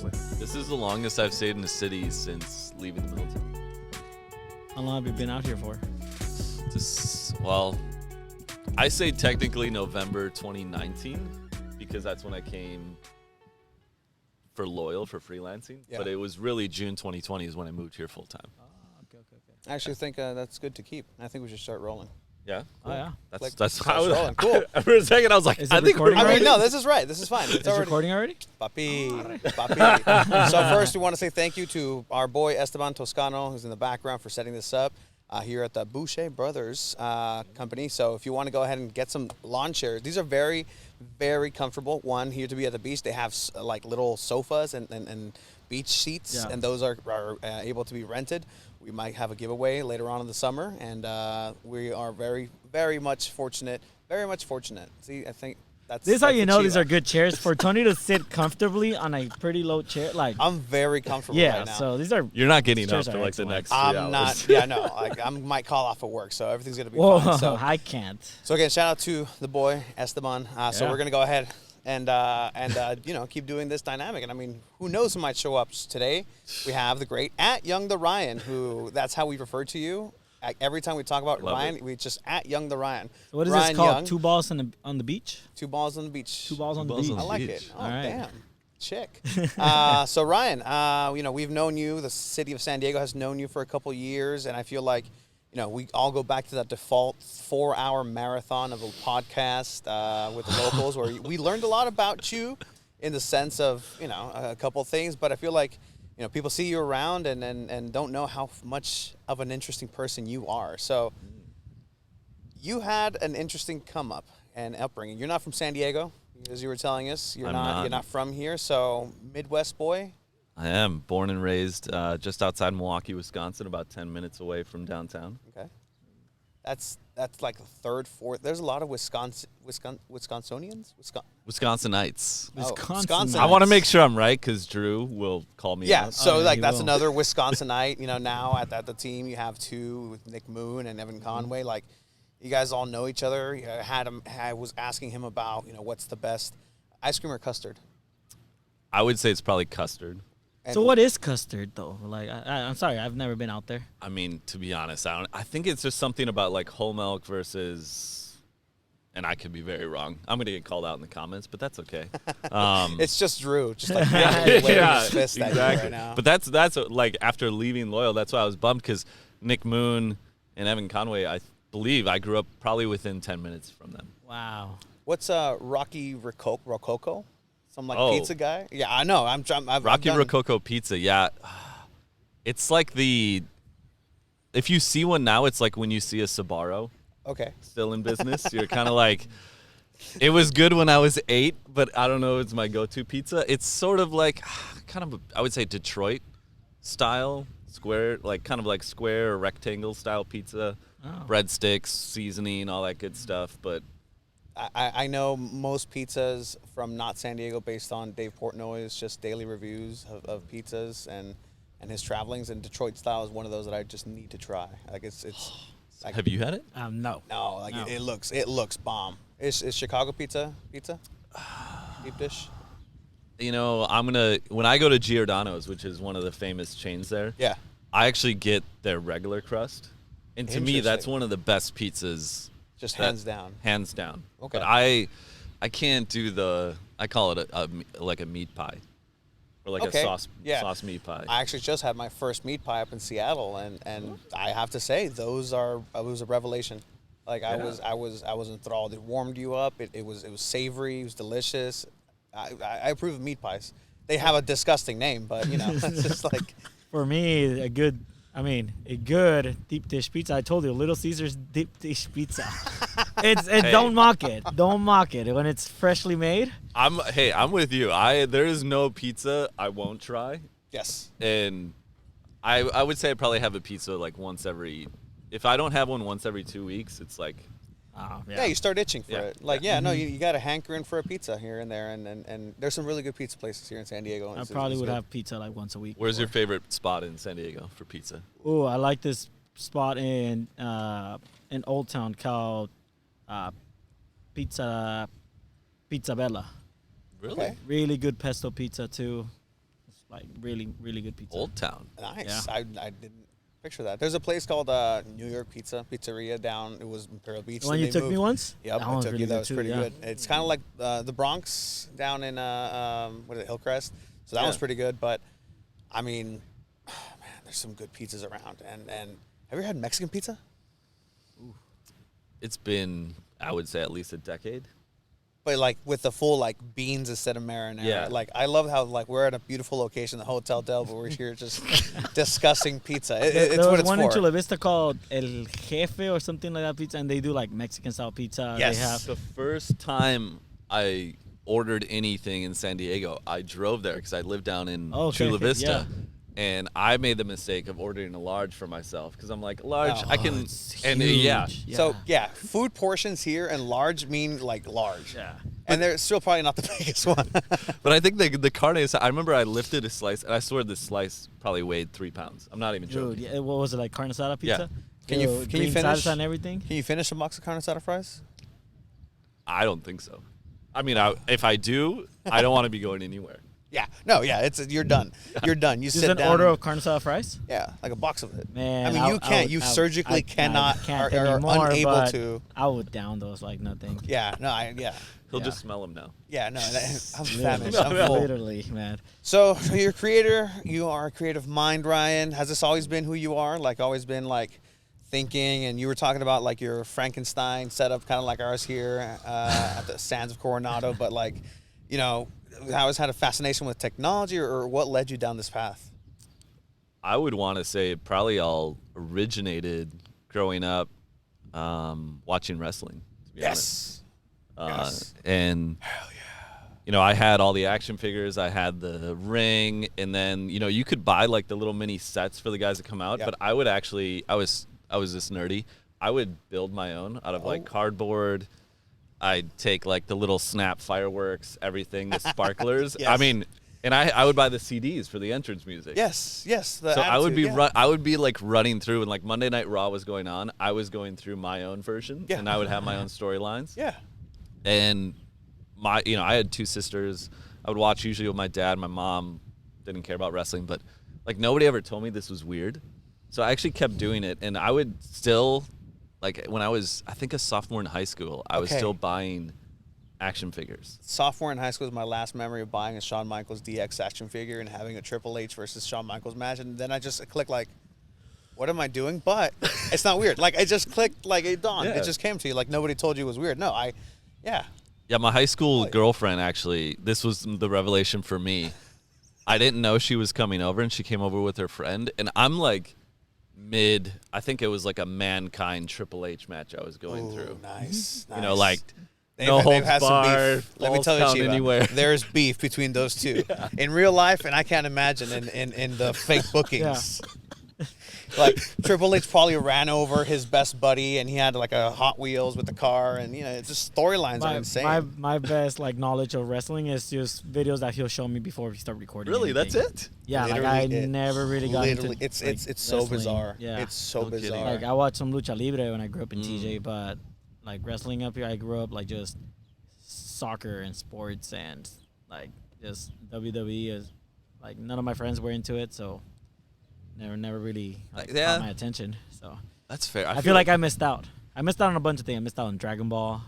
honestly. This is the longest I've stayed in the city since leaving the military. How long have you been out here for? Well, I say technically November 2019 because that's when I came for Loyal for freelancing. Yeah. But it was really June 2020 is when I moved here full time. Okay. I actually think that's good to keep. I think we should start rolling. Yeah. Oh, yeah. That's how. rolling. Cool. For a second, I was like, Is I it think we're recording I ready. mean, no, this is right. This is fine. It's Is already recording already? Papi. So first, we want to say thank you to our boy Esteban Toscano, who's in the background, for setting this up here at the Boucher Brothers company. So if you want to go ahead and get some lawn chairs, these are very, very comfortable. One, here to be at the beach, they have like little sofas and beach seats, Yeah. and those are able to be rented. We might have a giveaway later on in the summer, and we are very, very much fortunate. Very much fortunate. See, I think that's. This is how that's you the know these Chiva. are good chairs for Tony to sit comfortably on a pretty low chair. Like, I'm very comfortable yeah. right now. So these are. You're not getting up Chairs for are like the excellent. next 3 I'm hours. not. Yeah, no. I might call off at work, so everything's gonna be Whoa, fine. So, I can't. so again, shout out to the boy Esteban. So Yeah. we're gonna go ahead and keep doing this dynamic. And I mean, who knows who might show up today? We have the great @Young the Ryan, who that's how we refer to you. Every time we talk about Love Ryan, it. we just @Young the Ryan. So what is Ryan this called? Young, 2 balls on the beach? 2 balls on the beach. 2 balls on the balls beach. on I the like beach. it. Oh, All right. damn. Chick. So, Ryan, we've known you. The city of San Diego has known you for a couple years, and I feel like, we all go back to that default 4-hour marathon of a podcast with the locals where we learned a lot about you in the sense of, a couple things, but I feel like, people see you around and don't know how much of an interesting person you are. So, you had an interesting come up and upbringing. You're not from San Diego, as you were telling us. You're I'm not. not. You're not from here. So Midwest boy. I am born and raised just outside Milwaukee, Wisconsin, about 10 minutes away from downtown. Okay. That's like the third, fourth. There's a lot of Wisconsinians. Wisconsinites. Wisconsin. I want to make sure I'm right because Drew will call me Yeah. out. So yeah, like you that's will. another Wisconsinite. Now at the team you have 2 with Nick Moon and Evan Conway. Like you guys all know each other. I was asking him about what's the best ice cream or custard. I would say it's probably custard. And So what is custard though? Like, I'm sorry, I've never been out there. I mean, to be honest, I think it's just something about like whole milk versus, and I could be very wrong. I'm going to get called out in the comments, but that's okay. It's just Drew, just like yeah, waving his fist at you exactly. right now. But that's like after leaving Loyal, that's why I was bummed because Nick Moon and Evan Conway, I believe I grew up probably within 10 minutes from them. Wow. What's Rocky Rococo? Some like Oh. pizza guy? Yeah, I know. I've Rocky done- Rococo Pizza, yeah. It's like if you see one now, it's like when you see a Sbarro Okay. still in business. You're kind of like, it was good when I was 8, but I don't know, it's my go-to pizza. It's sort of like, I would say Detroit style, square, like kind of like square or rectangle style pizza. Oh. Breadsticks, seasoning, all that good stuff, but I know most pizzas from not San Diego based on Dave Portnoy's just daily reviews of pizzas and his travelings, and Detroit style is one of those that I just need to try. Like it's like, have you had it? No. no, like No. it looks bomb. Is Chicago pizza deep dish? When I go to Giordano's, which is one of the famous chains there, Yeah. I actually get their regular crust. And to me, that's Interesting. one of the best pizzas. Just that- hands down. Hands down. Okay. But I can't do I call it like a meat pie. Or like Okay, a sauce meat pie. I actually just had my first meat pie up in Seattle, and I have to say it was a revelation. Like I was enthralled. It warmed you up. It was savory. It was delicious. I approve of meat pies. They have a disgusting name, but it's just like For me, a good deep dish pizza. I told you, Little Caesars deep dish pizza. Don't mock it. Don't mock it when it's freshly made. I'm with you. There is no pizza I won't try. yes. And I would say I probably have a pizza like once every. If I don't have one once every 2 weeks, it's like Oh, Yeah, you start itching for Yeah. it. Like, no, you got a hankering for a pizza here and there, and there's some really good pizza places here in San Diego. I probably would have pizza like once a week. Where's your favorite spot in San Diego for pizza? Oh, I like this spot in Old Town called Pizza Bella. Really? Okay. Really good pesto pizza too. like really really good pizza. Old Town. Nice. Yeah. I didn't picture that. There's a place called New York Pizzeria down. It was Imperial Beach. The one then you they took me moved. once. Yep, that I one's took really you. That good was too, pretty yeah. good. It's kind of like the Bronx down in what is it, Hillcrest. So that Yeah. one's pretty good. But I mean, man, there's some good pizzas around. And have you ever had Mexican pizza? It's been, I would say, at least a decade. But like with the full like beans instead of marinara. Yeah. Like I love how like we're at a beautiful location, the Hotel Del, but we're here just discussing pizza. It's There what was it's one for. in Chula Vista called El Jefe or something like that pizza, and they do like Mexican style pizza. Yes. They have The first time I ordered anything in San Diego, I drove there because I lived down in Oh, okay, Chula okay, Vista. yeah. And I made the mistake of ordering a large for myself because I'm like, large, Oh, I can, it's and huge. yeah. So yeah, food portions here and large mean like large. Yeah. And they're still probably not the biggest one. But I think the carne asada, I remember I lifted a slice, and I swear this slice probably weighed 3 pounds. I'm not even joking. Dude, yeah, what was it, like carne asada pizza? Can you- With can you green finish? salsa and everything? Can you finish a box of carne asada fries? I don't think so. I mean, if I do, I don't want to be going anywhere. Yeah. No. Yeah. You're done. You're done. You Just sit an down. order and- of carne asada fries? yeah, like a box of it. Man, I mean, you can't. You surgically I cannot. can't are anymore, unable but to. I would down those like nothing. Yeah. No. Yeah. He'll Yeah. just smell them now. Yeah. No. I'm Literally. famished. I'm full. Literally, man. So you're a creator. You are a creative mind, Ryan. Has this always been who you are? Like always been like thinking? And you were talking about like your Frankenstein setup, kind of like ours here at the Sands of Coronado. But like, you know, I always had a fascination with technology, or what led you down this path? I would want to say it probably all originated growing up watching wrestling. To be honest. Yes. And you know, I had all the action figures. I had the ring, and then you know, you could buy like the little mini sets for the guys that come out. Yep. But I would actually, I was this nerdy. I would build my own out of like cardboard. I'd take like the little snap fireworks, everything, the sparklers. Yes. I mean, and I would buy the CDs for the entrance music. Yes. So I would be I would be like running through, and like Monday Night Raw was going on. I was going through my own version, Yeah. and I would have my own storylines. Yeah. And you know, I had 2 sisters. I would watch usually with my dad. My mom didn't care about wrestling, but like nobody ever told me this was weird. So I actually kept doing it, and I would still, like when I was, I think a sophomore in high school, I was Okay. still buying action figures. Sophomore in high school is my last memory of buying a Shawn Michaels DX action figure and having a Triple H versus Shawn Michaels match, and then I just clicked like, what am I doing? But it's not weird. Like it just clicked, like it dawned. Yeah. It just came to you. Like nobody told you it was weird. No, yeah. Yeah, my high school Boy. girlfriend, actually, this was the revelation for me. I didn't know she was coming over, and she came over with her friend, and I'm like I think it was like a Mankind Triple H match I was going Ooh, through. nice. You know, like They've- no they've holds had some barred, beef. Let me falls tell you, count Shiva, anywhere. there's beef between those two in real life, and I can't imagine in the fake bookings. Like Triple H probably ran over his best buddy, and he had like a Hot Wheels with the car, and you know, it's just storylines are insane. My best like knowledge of wrestling is just videos that he'll show me before we start recording. Really, that's anything. it? Yeah, like Literally, I never really got literally, into it's like, it's so wrestling. bizarre. Yeah, It's so No kidding. bizarre. like I watched some lucha libre when I grew up in TJ, but like wrestling up here, I grew up like just soccer and sports and like just WWE is like none of my friends were into it, so never really like, Yeah. caught my attention. So That's fair. I feel like I missed out. I missed out on a bunch of things. I missed out on Dragon Ball.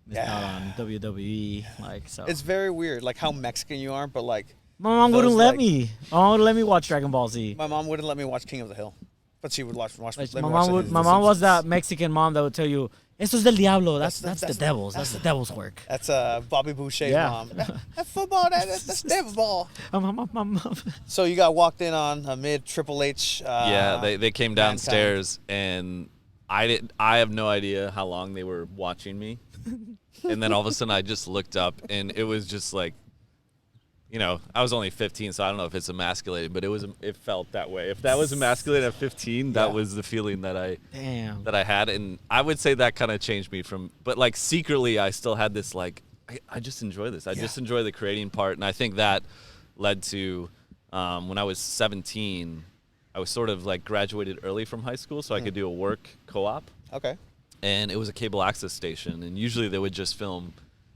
Missed out Yeah. on WWE. Like so. It's very weird, like how Mexican you are, but like My mom those, wouldn't let like- me. My mom wouldn't let me watch Dragon Ball Z. my mom wouldn't let me watch King of the Hill, but she would watch. Like, let my me watch mom the- would. the My mom was Simpsons. that Mexican mom that would tell you, "Eso es del diablo. That's That's- the that's- devil's. That's the devil's work." That's Bobby Boucher's Yeah. mom. That football, that's devil ball. Mom. So you got walked in on amid Triple H. Yeah, they came Mankind. downstairs, and I have no idea how long they were watching me. And then all of a sudden I just looked up, and it was just like, you know, I was only 15, so I don't know if it's emasculating, but it felt that way. If that was emasculating at 15, that Yeah. was the feeling that Damn. I had, and I would say that kind of changed me from, but like secretly I still had this like, I just enjoy this. I just enjoy the creating part, and I think that led to when I was 17, I was sort of like graduated early from high school, so I could do a work co-op. Okay. And it was a cable access station, and usually they would just film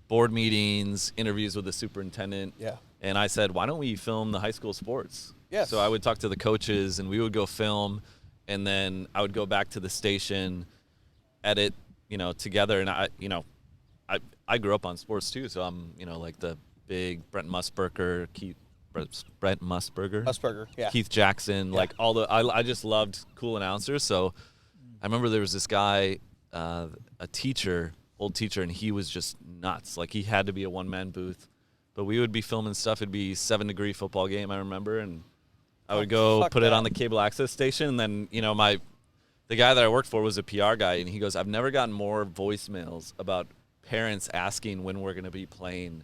board meetings, interviews with the superintendent. Yeah. And I said, why don't we film the high school sports? Yes. So I would talk to the coaches, and we would go film, and then I would go back to the station, edit, together. And I grew up on sports too, so I'm, like the big Brent Musburger, Musburger, yeah. Keith Jackson, like I just loved cool announcers. So I remember there was this guy, a teacher, old teacher, and he was just nuts. Like he had to be a one-man booth. But we would be filming stuff. It'd be 7 Degree football game, I remember, and I would go put it on the cable access station. And then, the guy that I worked for was a PR guy, and he goes, I've never gotten more voicemails about parents asking when we're going to be playing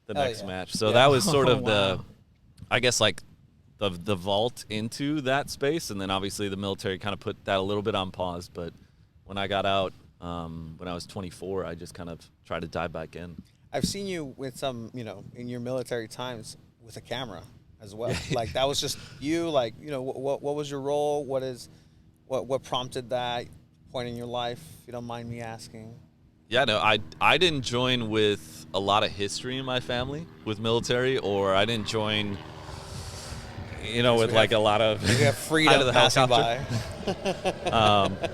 the next match. So that was sort of the, I guess, like the vault into that space. And then obviously the military kind of put that a little bit on pause. But when I got out, when I was 24, I just kind of tried to dive back in. I've seen you with some, in your military times with a camera as well. Like that was just you. Like what was your role? What prompted that point in your life? If you don't mind me asking. Yeah, no, I didn't join with a lot of history in my family with military, or I didn't join, with like a lot of we have freedom passing by.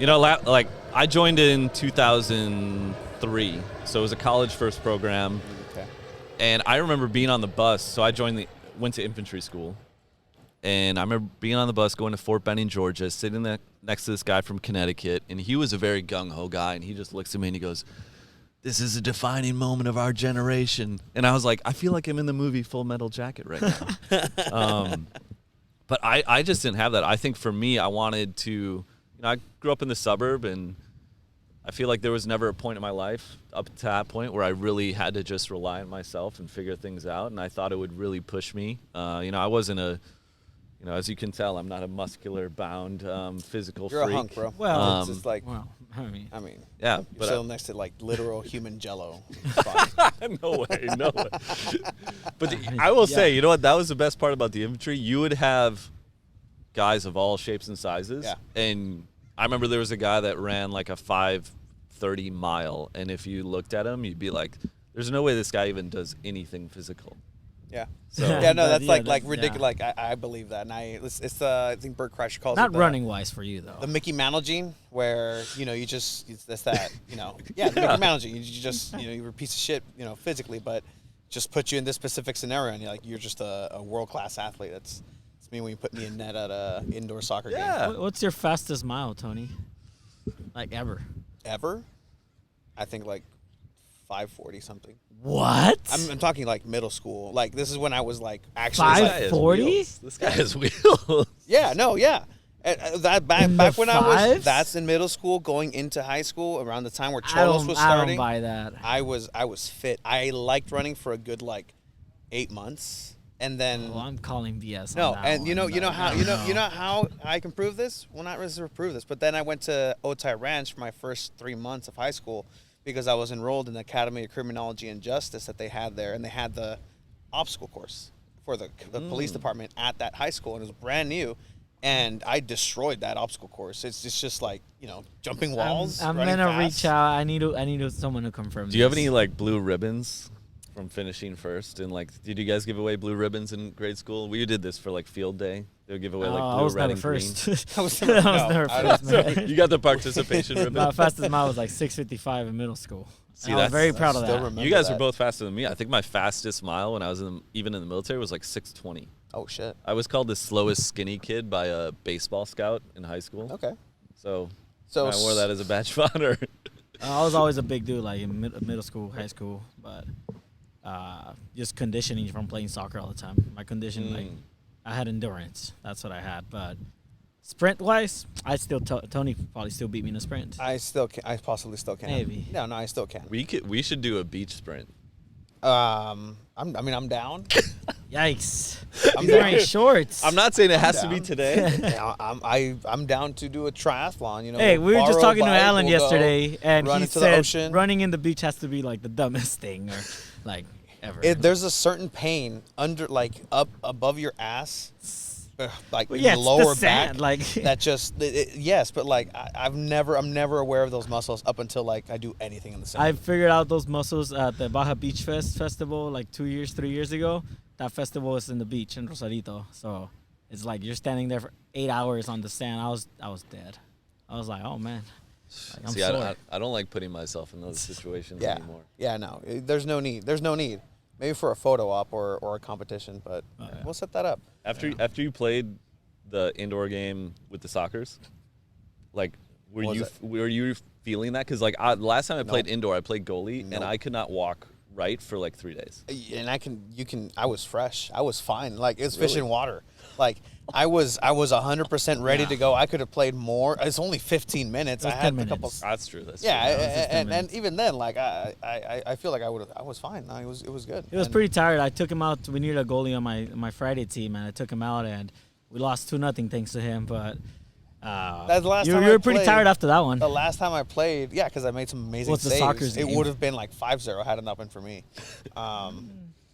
Like I joined in 2003, so it was a college first program. Okay. And I remember being on the bus. So I went to infantry school, and I remember being on the bus going to Fort Benning, Georgia, sitting there next to this guy from Connecticut, and he was a very gung-ho guy, and he just looks at me and he goes, "This is a defining moment of our generation." And I was like, I feel like I'm in the movie Full Metal Jacket right now. But I just didn't have that. I think for me, I wanted to, I grew up in the suburb, and I feel like there was never a point in my life up to that point where I really had to just rely on myself and figure things out. And I thought it would really push me. I wasn't as you can tell, I'm not a muscular bound, physical You're freak. a hunk, bro. Well, it's just like, I mean, yeah, you're but still next to like literal human jello. It's fine. no way. But I will say, you know what? That was the best part about the infantry. You would have guys of all shapes and sizes. Yeah. And I remember there was a guy that ran like a 5:30 mile, and if you looked at him, you'd be like, "There's no way this guy even does anything physical." Yeah. So Yeah, no, that's like that's- ridiculous. Like I believe that, and it's I think Bert Kreischer calls not it running wise for you though. the Mickey Mantle gene, where that's that, yeah, the Mickey Mantle gene. You just you're a piece of shit, physically, but just put you in this specific scenario, and you're just a world class athlete. That's me when you put me in net at a indoor soccer game. What's your fastest mile, Tony? Like ever? Ever, I think like 5:40 something. What? I'm talking like middle school. Like this is when I was like actually. Five? 40? This guy has wheels. Yeah, no, yeah. That In back the when I was fives? that's in middle school, going into high school, around the time where I Cholos don't, was I don't starting. buy that. I was fit. I liked running for a good like 8 months, and then Well, I'm calling BS. no, on that and you know one, but how I don't know. how I can prove this. Well, not really prove this, but then I went to Otay Ranch for my first 3 months of high school because I was enrolled in the Academy of Criminology and Justice that they had there, and they had the obstacle course for the police department at that high school, and it was brand new. And I destroyed that obstacle course. It's just like jumping walls. I'm running gonna fast. reach out. I need someone to confirm. Do you have this. any like blue ribbons from finishing first? And like, did you guys give away blue ribbons in grade school? We did this for like field day. They would give away like I blue, was red, never and first. I was I never- was no, never I first. green. man. You got the participation ribbon. My fastest mile was like 6:55 in middle school. See, I was that's- very I proud of still that. remember You guys that. were both faster than me. I think my fastest mile when I was even in the military was like 6:20. Oh shit. I was called the slowest skinny kid by a baseball scout in high school. Okay. So So I wore that as a badge of honor. I was always a big dude, like in middle school, high school, but just conditioning from playing soccer all the time. My condition, like, I had endurance. That's what I had. But sprint wise, I still Tony probably still beat me in a sprint. I still can. I possibly still can. Maybe. No, I still can. We should do a beach sprint. I'm down. Yikes! I'm He's wearing down. shorts. I'm not saying it has to be down. today. Yeah, I'm down to do a triathlon. Hey, we were just borrow a talking to bike, Alan we'll go yesterday, and run he into the said ocean. running in the beach has to be like the dumbest thing, or like ever. There's a certain pain like up above your ass, like Well, in yeah, the it's lower the sand, back. like That just yes, but like I'm never aware of those muscles up until like I do anything in the sand. I figured out those muscles at the Baja Beach Festival like 3 years ago. that festival is in the beach in Rosarito, so it's like you're standing there for 8 hours on the sand. I was dead. I was like, oh man. Like, I'm See, sore. I don't like putting myself in those situations Yeah. anymore. Yeah, no. There's no need. There's no need. Maybe for a photo op or a competition, but Yeah. we'll set that up. After you played the indoor game with the Soccers, like were What you was were you feeling that? Because like last time I played Nope. indoor, I played goalie, and Nope. I could not walk right for like 3 days. And I was fresh. I was fine. Like, it's fish Really? in water. Like, I was 100% ready Yeah. to go. I could have played more. It's only 15 minutes. It was I had 10 a couple. minutes. That's true. That's Yeah, true. was just 10 and minutes. even then, like, I feel like I was fine. No, it was good. He was And- pretty tired. I took him out. We needed a goalie on my Friday team, and I took him out, and we lost 2-0 thanks to him. But That's the last you time were I pretty played. tired after that one. The last time I played, yeah, because I made some amazing What's the saves. Soccers It game? would have been like 5-0 had it not been for me.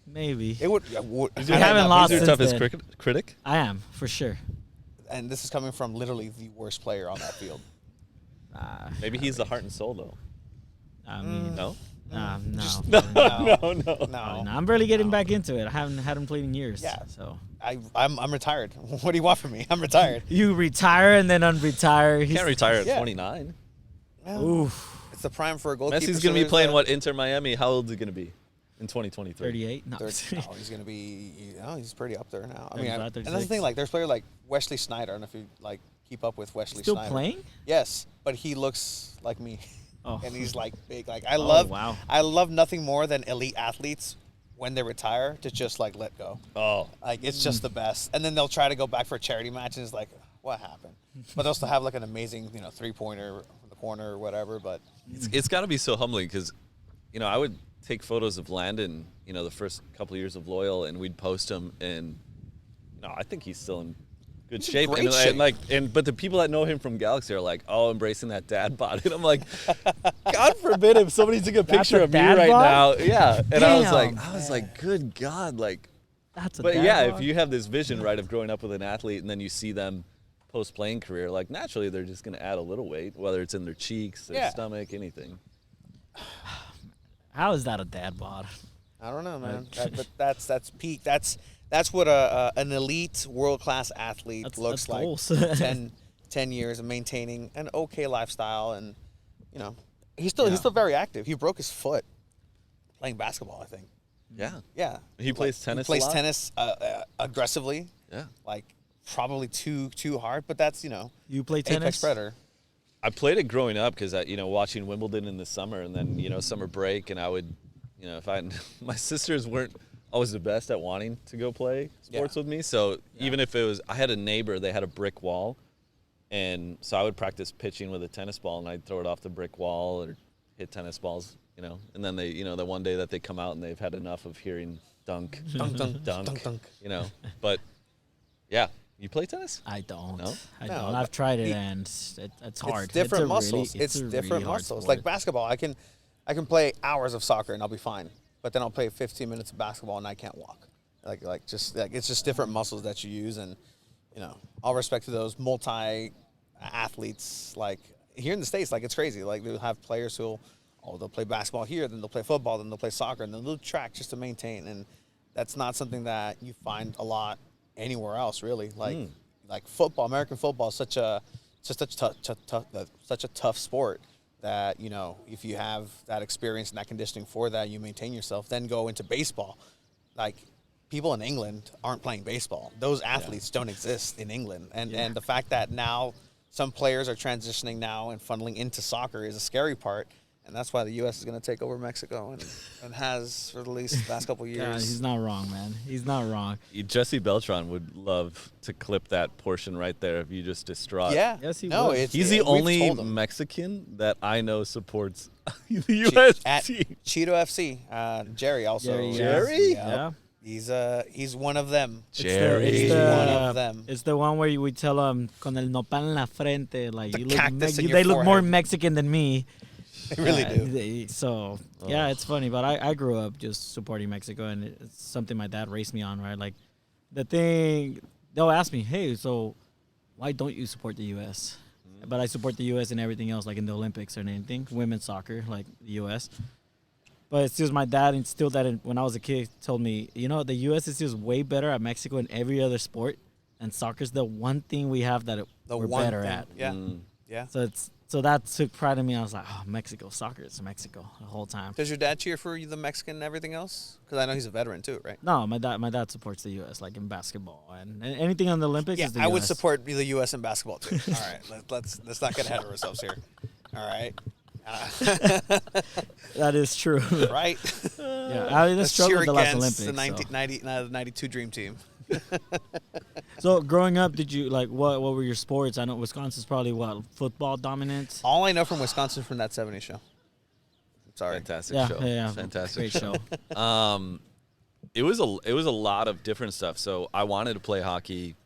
Maybe It would. We had it haven't not lost been Who's your since toughest then. critic? I am for sure. and this is coming from literally the worst player on that field. Maybe he's the heart and soul though. I mean, No. no. No, no. no. I'm barely getting back into it. I hadn't played in years. Yeah. So I'm retired. What do you want from me? I'm retired. you retire and then unretire. Can't retire at Yeah. 29. Oof. It's the prime for a goalkeeper. Messi's so gonna be there's playing a- what, Inter Miami? How old is he gonna be in 2023? 38. No. He's gonna be. He's pretty up there now. I mean, 35, and that's the 36. thing. Like, there's players like Wesley Snyder. I don't know if you like keep up with Wesley Still Snyder. playing? Yes, but he looks like me, Oh. and he's like big. Like Oh, love. wow. I love nothing more than elite athletes when they retire to just like let go. Oh, Like, it's just the best. And then they'll try to go back for a charity match, and it's like, what happened? But they'll still have like an amazing, 3-pointer from the corner or whatever. But it's got to be so humbling because, I would take photos of Landon, the first couple of years of Loyal, and we'd post them, and I think he's still in good He's in shape. great shape. But the people that know him from Galaxy are like, oh, embracing that dad bod, and I'm like, God forbid if somebody took a That's picture a of me dad right bod? now, yeah, and I was Damn. like, good God, like. That's a But dad yeah, bod. if you have this vision, right, of growing up with an athlete and then you see them post-playing career, like naturally they're just going to add a little weight, whether it's in their cheeks, their Yeah. stomach, anything. How is that a dad bod? I don't know, man. But that's peak. That's what an elite world class athlete That's- looks that's like. goals. 10 years of maintaining an okay lifestyle, and he's still very active. He broke his foot playing basketball, I think. Yeah. Yeah. He plays tennis a He plays lot? tennis aggressively, Yeah. like probably too hard. But that's You play apex tennis? predator. I played it growing up because, watching Wimbledon in the summer and then, summer break, and I would, if I, my sisters weren't always the best at wanting to go play sports Yeah. with me. So even if it was, I had a neighbor, they had a brick wall. And so I would practice pitching with a tennis ball, and I'd throw it off the brick wall or hit tennis balls, and then they, the one day that they come out and they've had enough of hearing dunk, Dunk, dunk, dunk, dunk, dunk. But yeah, you play tennis? I don't. No? I No, don't. but I've tried it he- and it's hard. It's different a muscles. Really, it's a different really hard muscles. sport. Like basketball, I can play hours of soccer and I'll be fine. But then I'll play 15 minutes of basketball and I can't walk. It's just different muscles that you use, and all respect to those multi athletes. Like here in the States, like it's crazy. Like they'll have players they'll play basketball here, then they'll play football, then they'll play soccer, and then they'll track just to maintain. And that's not something that you find a lot anywhere else, really. Like football, American football is such a tough sport that if you have that experience and that conditioning for that, you maintain yourself. Then go into baseball. Like people in England aren't playing baseball. Those athletes don't exist in England, and the fact that now some players are transitioning now and funneling into soccer is a scary part. And that's why the U.S. is going to take over Mexico and has for at least the last couple of Yeah, years. he's not wrong, man. He's not wrong. Jesse Beltran would love to clip that portion right there if you just distraught. Yeah. Yes, he no, would. it's, He's the we've only told him. Mexican that I know supports the U.S. At team. Cheeto FC. Jerry also. Jerry, yeah. Jerry? Yeah. He's one of them. Jerry. It's He's the, one of them. It's the one where we tell them con el nopal en la frente, like The you look, cactus in your they look more forehead. Mexican than me. They really Yeah, do. So yeah, it's funny, but I grew up just supporting Mexico, and it's something my dad raised me on, right? Like the thing, they'll ask me, hey, so why don't you support the U.S.? But I support the U.S. in everything else, like in the Olympics or anything, women's soccer, like the U.S. But it's just my dad instilled that when I was a kid. Told me, the U.S. is just way better at Mexico in every other sport, and soccer's the one thing we have that we're one better thing. at. Yeah, yeah. So that took pride in me. I was like, oh, Mexico, soccer, it's Mexico the whole time. Does your dad cheer for the Mexican and everything else? Because I know he's a veteran too, right? No, my dad supports the U.S. like in basketball and anything on the Olympics. Yeah, is the I would US. support the U.S. in basketball too. All right, let's not get ahead of ourselves here. All right. That is true. Right? Yeah, I mean, Let's struggled cheer the last against Olympics. the 92 Dream Team. So growing up, did you what were your sports? I know Wisconsin's probably football dominant. All I know from Wisconsin from that 70s show. I'm sorry. Fantastic Yeah, show. yeah, Fantastic great show. It was a lot of different stuff. So I wanted to play hockey.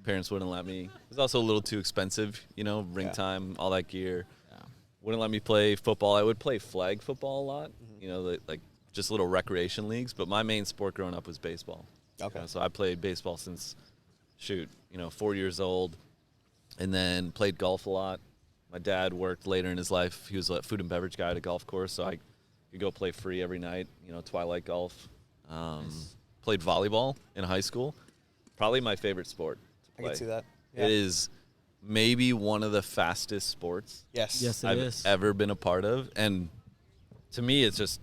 Parents wouldn't let me. It was also a little too expensive, ring time, all that gear. Yeah. Wouldn't let me play football. I would play flag football a lot, like just little recreation leagues. But my main sport growing up was baseball. Okay. So I played baseball since, 4 years old, and then played golf a lot. My dad worked later in his life. He was a food and beverage guy at a golf course, so I could go play free every night, twilight golf. Played volleyball in high school. Probably my favorite sport to I play. can see that. Yeah. It is maybe one of the fastest sports Yes. Yes, it I've is. ever been a part of. And to me, it's just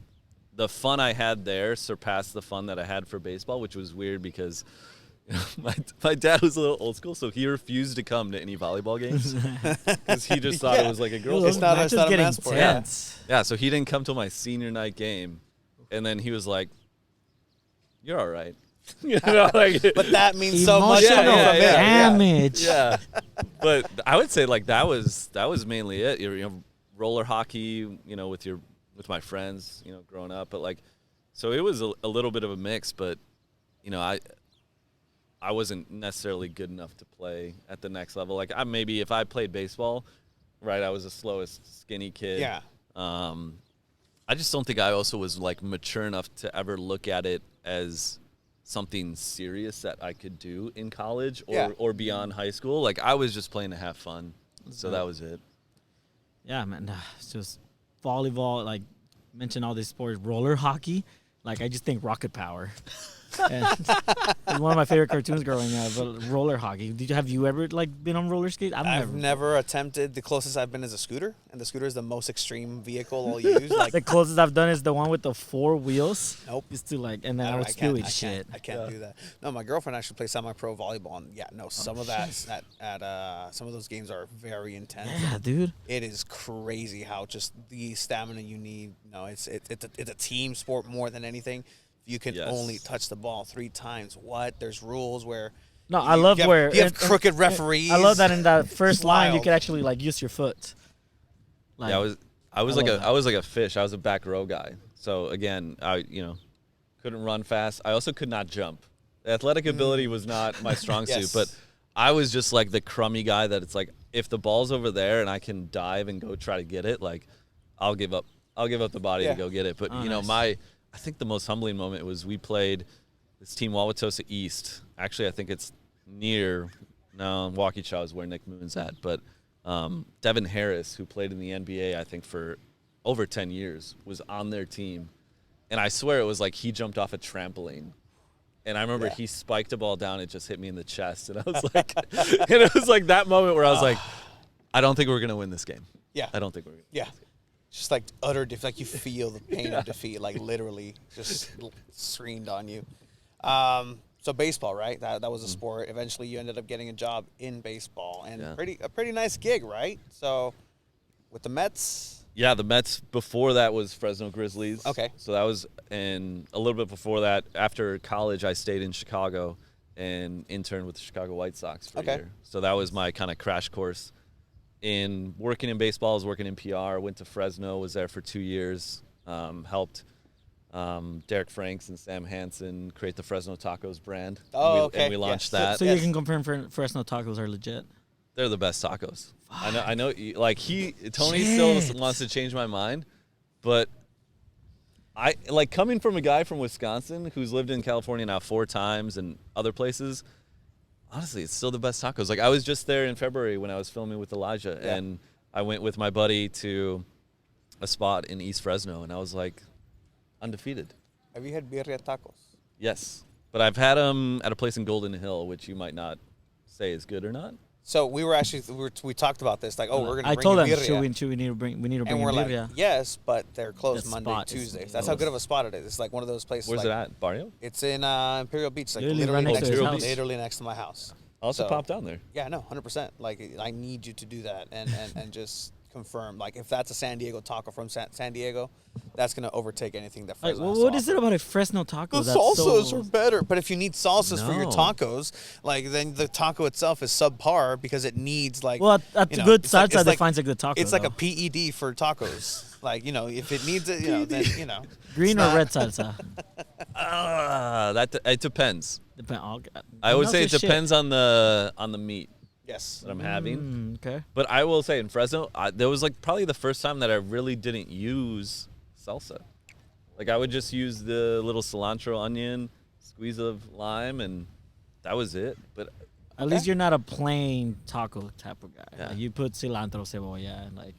the fun I had there surpassed the fun that I had for baseball, which was weird because my dad was a little old school, so he refused to come to any volleyball games because he just thought it was like a girl It's sport. not a getting man's sport. tense. Yeah, so he didn't come till my senior night game, and then he was like, "You're all right." But that means so much to Emotional know from him. damage. Yeah, but I would say like that was mainly it. Roller hockey, with my friends, growing up. But like, so it was a little bit of a mix. But I wasn't necessarily good enough to play at the next level. Like maybe if I played baseball, right, I was the slowest, skinny kid. Yeah. I just don't think I also was like mature enough to ever look at it as something serious that I could do in college or beyond high school. Like I was just playing to have fun. So that was it. Yeah, man. It's just volleyball, like, mention all these sports, roller hockey. Like, I just think rocket power. And it's one of my favorite cartoons growing up, but roller hockey. Have you ever, like, been on roller skates? I've never attempted. The closest I've been is a scooter, and the scooter is the most extreme vehicle I'll use. Like, The closest I've done is the one with the 4 wheels. Nope. Used to, like, and then I I would can't- spew I eat shit. I can't do that. No, my girlfriend actually plays semi-pro volleyball, and some of that at some of those games are very intense. Yeah, dude. It is crazy how just the stamina you need. No, it's a team sport more than anything. You can Yes. only touch the ball 3 times. What? There's rules where. No, I love you have, where you have crooked referees. I love that in that first line you wild. could actually like use your foot. Like, Yeah, I was I like love that. I was like a fish. I was a back row guy. So again, I couldn't run fast. I also could not jump. Athletic ability was not my strong Yes. suit, but I was just like the crummy guy that it's like if the ball's over there and I can dive and go try to get it, like I'll give up the body Yeah. to go get it. But Oh, I nice. think the most humbling moment was we played this team Wauwatosa East. Actually, I think it's near Waukesha is where Nick Moon's at, but Devin Harris, who played in the NBA, I think for over 10 years, was on their team. And I swear it was like he jumped off a trampoline. And I remember he spiked a ball down, it just hit me in the chest. And I was like, and it was like that moment where I was like, I don't think we're going to win this game. Yeah. I don't think we're going to Yeah. Just like utter defeat. Like you feel the pain of defeat, like literally just screamed on you. So baseball, right? That was a sport. Eventually you ended up getting a job in baseball and Yeah. a pretty nice gig, right? So with the Mets. Yeah, the Mets before that was Fresno Grizzlies. Okay. So that was, and a little bit before that, after college, I stayed in Chicago and interned with the Chicago White Sox for a year. So that was my kind of crash course in working in baseball. I was working in PR, went to Fresno, was there for 2 years, helped Derek Franks and Sam Hansen create the Fresno Tacos brand. Oh, And we launched Yes. that. So Yes. you can confirm Fresno tacos are legit. They're the best tacos. I know. Like Tony still Shit. wants to change my mind, but I like coming from a guy from Wisconsin who's lived in California now 4 times and other places. Honestly, it's still the best tacos. Like I was just there in February when I was filming with Elijah, and I went with my buddy to a spot in East Fresno, and I was like, undefeated. Have you had birria tacos? Yes, but I've had them at a place in Golden Hill, which you might not say is good or not. So we were actually we talked about this, like, oh, we're gonna I bring told you them, birria. we need to bring And we're like, birria. yes, but they're closed That Monday, spot is Tuesday. the That's how most- good of a spot it is. It's like one of those places. Where's like, it at? Barrio? It's in Imperial Beach, like Literally literally right next next to his to house. literally next to my house. I'll also So- pop down there. Yeah, no, 100%. Like, I need you to do that and just confirm. Like, if that's a San Diego taco from San Diego, that's gonna overtake anything that Like, Fresno well, has to what is it offer. about a Fresno taco? The that's salsas so, are better, but if you need salsas for your No. tacos, like, then the taco itself is subpar because it needs, like, Well, that's you know, good it's like- salsa it's like- defines a good taco. It's like a though. PED for tacos. Like, you know, if it needs it, you know, then, you know. Green it's or not- red salsa. It depends. Depend. I would say it depends on the meat Yes. that I'm having. Okay. But I will say in Fresno, there was like probably the first time that I really didn't use salsa. Like I would just use the little cilantro, onion, squeeze of lime, and that was it. But At least you're not a plain taco type of guy. Yeah. Like, you put cilantro, cebolla, and like.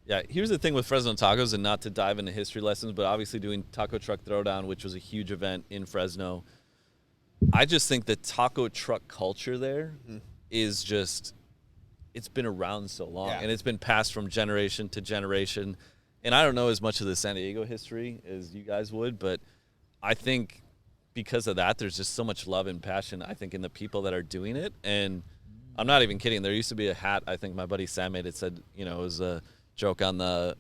yeah, here's the thing with Fresno tacos, and not to dive into history lessons, but obviously doing Taco Truck Throwdown, which was a huge event in Fresno. I just think the taco truck culture there is just, it's been around so long, Yeah. and it's been passed from generation to generation. And I don't know as much of the San Diego history as you guys would, but I think because of that, there's just so much love and passion, I think, in the people that are doing it. And I'm not even kidding. There used to be a hat, I think my buddy Sam made it, said, you know, it was a joke on the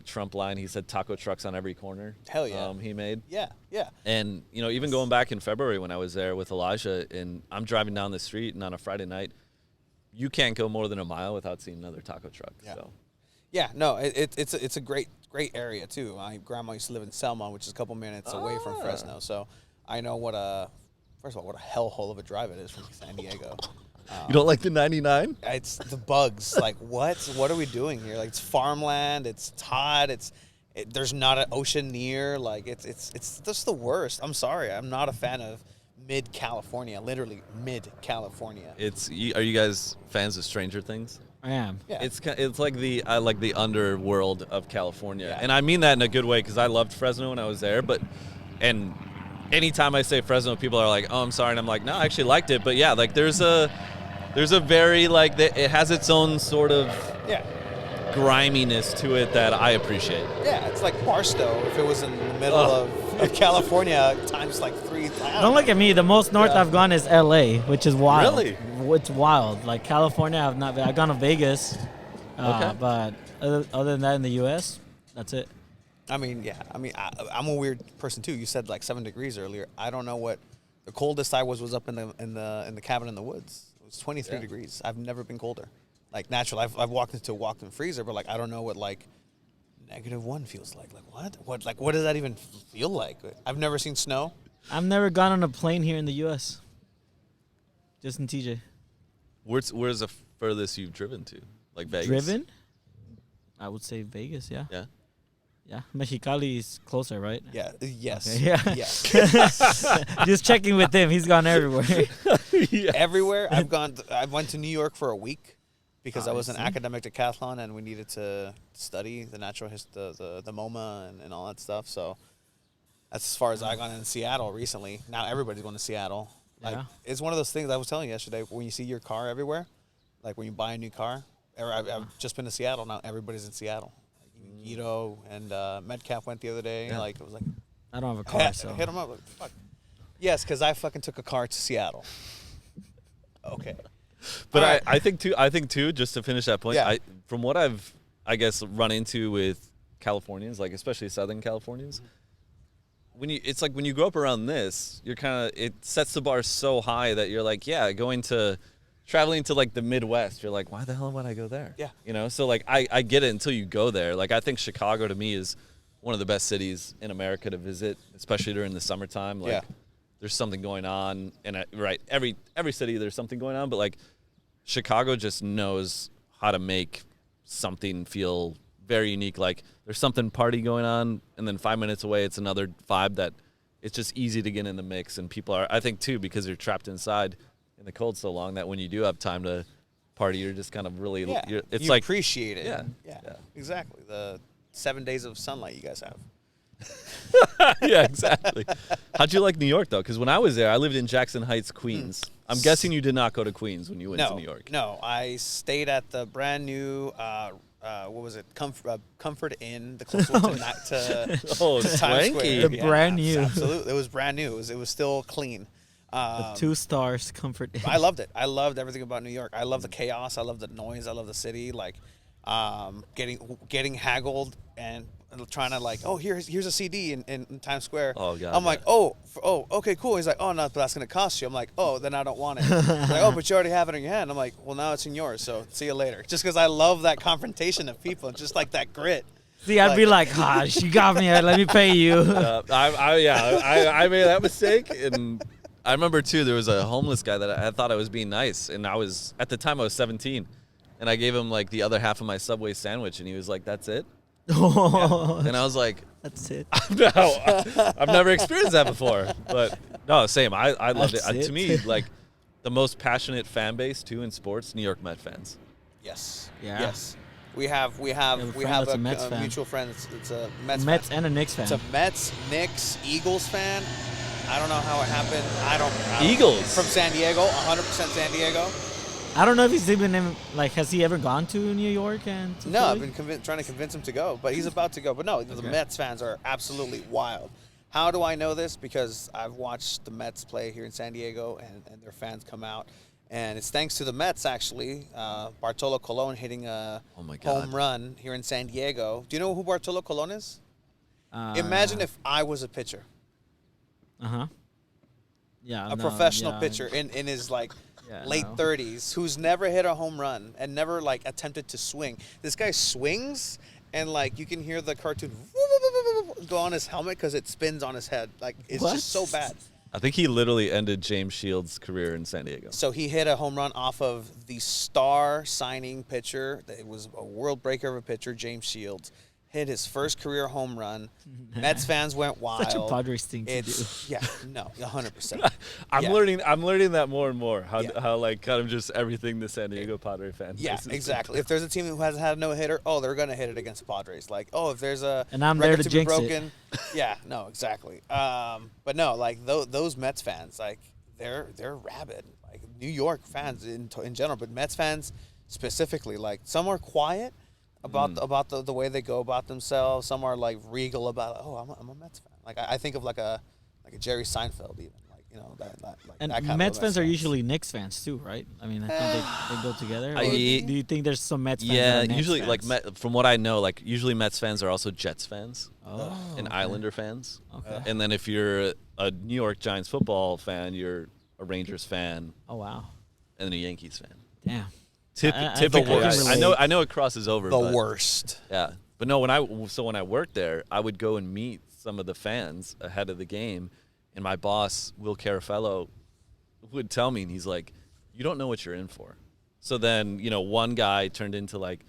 Trump line. He said taco trucks on every corner. Hell yeah. He made. Yeah, yeah. And, you know, even going back in February when I was there with Elijah, and I'm driving down the street, and on a Friday night, you can't go more than a mile without seeing another taco truck. Yeah. So Yeah, no, it's a great area too. My grandma used to live in Selma, which is a couple minutes away from Fresno. So I know first of all, what a hellhole of a drive it is from San Diego. you don't like the 99? It's the bugs. Like, what are we doing here? Like, it's farmland. It's hot. There's not an ocean near. Like, it's just the worst. I'm sorry. I'm not a fan of mid California. Literally mid California. Are you guys fans of Stranger Things? I am. Yeah. It's like the underworld of California, Yeah. and I mean that in a good way because I loved Fresno when I was there. And anytime I say Fresno, people are like, "Oh, I'm sorry," and I'm like, "No, I actually liked it." But yeah, like there's a very like it has its own sort of yeah. griminess to it that I appreciate. Yeah, it's like Barstow if it was in the middle of California times like 3. Don't look at me. The most north Yeah. I've gone is LA, which is wild. Really? It's wild. Like California, I've not been. I've gone to Vegas. Okay. But other than that, in the U.S., that's it. I mean, yeah. I mean, I'm a weird person too. You said like 7 degrees earlier. I don't know what the coldest I was up in the cabin in the woods. It was 23 Yeah. degrees. I've never been colder. Like naturally, I've walked into a walk-in freezer, but like I don't know what like -1 feels like. Like what? What does that even feel like? I've never seen snow. I've never gone on a plane here in the U.S. Just in TJ. Where's the furthest you've driven to? Like Vegas? Driven? I would say Vegas. Yeah. Yeah. Yeah. Mexicali is closer, right? Yeah. Yes. Okay, yeah. Yes. Just checking with him. He's gone everywhere. Everywhere I've gone. I went to New York for a week because I was an see. academic decathlon and we needed to study the natural the MoMA and all that stuff. So that's as far as I gone in Seattle recently. Now everybody's going to Seattle. Like, Yeah. it's one of those things I was telling you yesterday. When you see your car everywhere, like when you buy a new car. I've just been to Seattle. Now everybody's in Seattle. Like, Guido and Metcalf went the other day. Yeah. Like it was like I don't have a car, so. hit him up. Like, fuck. Yes, because I fucking took a car to Seattle. Okay. But All right. I think too, just to finish that point, Yeah. from what I've, I guess, run into with Californians, like especially Southern Californians, it's like when you grow up around this, you're kind of, it sets the bar so high that you're like, yeah, traveling to like the Midwest, you're like, why the hell would I go there? Yeah. You know, so like I get it until you go there. Like I think Chicago to me is one of the best cities in America to visit, especially during the summertime. Like Yeah. there's something going on, and right, every city there's something going on, but like Chicago just knows how to make something feel very unique. Like there's something party going on, and then 5 minutes away it's another vibe that it's just easy to get in the mix. And people are, I think too, because you're trapped inside in the cold so long, that when you do have time to party, you're just kind of really, Yeah. it's you like appreciate it. Yeah. Yeah. Yeah. Exactly. The 7 days of sunlight you guys have. Yeah, exactly. How'd you like New York though? Because when I was there, I lived in Jackson Heights, Queens. I'm guessing you did not go to Queens when you went to New York. No, I stayed at the brand new, what was it, Comfort Inn, the closest one to Oh, to Times swanky. Square. The brand new. Absolutely, it was brand new. It was still clean. The 2 stars comfort. I loved it. I loved everything about New York. I love the chaos. I love the noise. I love the city. Like, getting haggled and trying to like, oh, here's a CD in Times Square. Oh, God, I'm like, yeah. okay, cool. He's like, oh no, but that's gonna cost you. I'm like, oh, then I don't want it. He's like, oh, but you already have it in your hand. I'm like, well, now it's in yours. So see you later. Just because I love that confrontation of people, just like that grit. See, I'd be like, gosh, you got me. Let me pay you. I made that mistake, and I remember too. There was a homeless guy that I thought I was being nice, and I was at the time I was 17, and I gave him like the other half of my Subway sandwich, and he was like, "That's it." And I was like, That's it. "No, I've never experienced that before." But no, same. I loved it. That's To it. me, like the most passionate fan base too in sports, New York Met fans. Yes. Yeah. Yes. We have a friend that's a Mets fan. mutual friend. It's a Mets Mets fan. and a Knicks fan. It's a Mets, Knicks, Eagles fan. I don't know how it happened. I don't. Eagles? From San Diego, 100% San Diego. I don't know if he's even has he ever gone to New York and to No, I've Philly? been trying to convince him to go, but he's about to go. But no, the Okay. Mets fans are absolutely wild. How do I know this? Because I've watched the Mets play here in San Diego, and their fans come out. And it's thanks to the Mets, actually. Bartolo Colon hitting a Oh my God. home run here in San Diego. Do you know who Bartolo Colon is? Uh, Imagine if I was a pitcher, Uh-huh. Yeah. a no, professional yeah. pitcher in his like Yeah, late no. 30s, who's never hit a home run and never like attempted to swing. This guy swings, and like you can hear the cartoon go on his helmet because it spins on his head. Like it's What? just so bad. I think he literally ended James Shields' career in San Diego. So he hit a home run off of the star signing pitcher. It was a world breaker of a pitcher, James Shields. Hit his first career home run. Mets fans went wild. Such a Padres thing to It's yeah, no, 100%. I'm Yeah. learning that more and more. How Yeah. how like kind of just everything the San Diego Padre fan. Yeah, base is. exactly. If there's a team who hasn't had a no hitter, oh, they're gonna hit it against the Padres. Like, oh, if there's a And I'm there record to be jinx it. broken, yeah, no, exactly. But no, like those Mets fans, like they're rabid. Like New York fans in general, but Mets fans specifically, like some are quiet about the way they go about themselves. Some are like regal about, oh, I'm a Mets fan. Like I think of like a Jerry Seinfeld even. You know, that like And that kind Mets of fans are usually Knicks fans too, right? I mean, I think they go together. Or I- do you think there's some Mets fans? Yeah, that are Nets usually fans? like from what I know, like usually Mets fans are also Jets fans Oh, and okay. Islander fans. Okay. And then if you're a New York Giants football fan, you're a Rangers fan Oh wow. and then a Yankees fan. Damn. I Typically, can I know it crosses over. the but, worst. Yeah, but no, when I worked there, I would go and meet some of the fans ahead of the game, and my boss Will Carafello would tell me, and he's like, "You don't know what you're in for." So then, one guy turned into like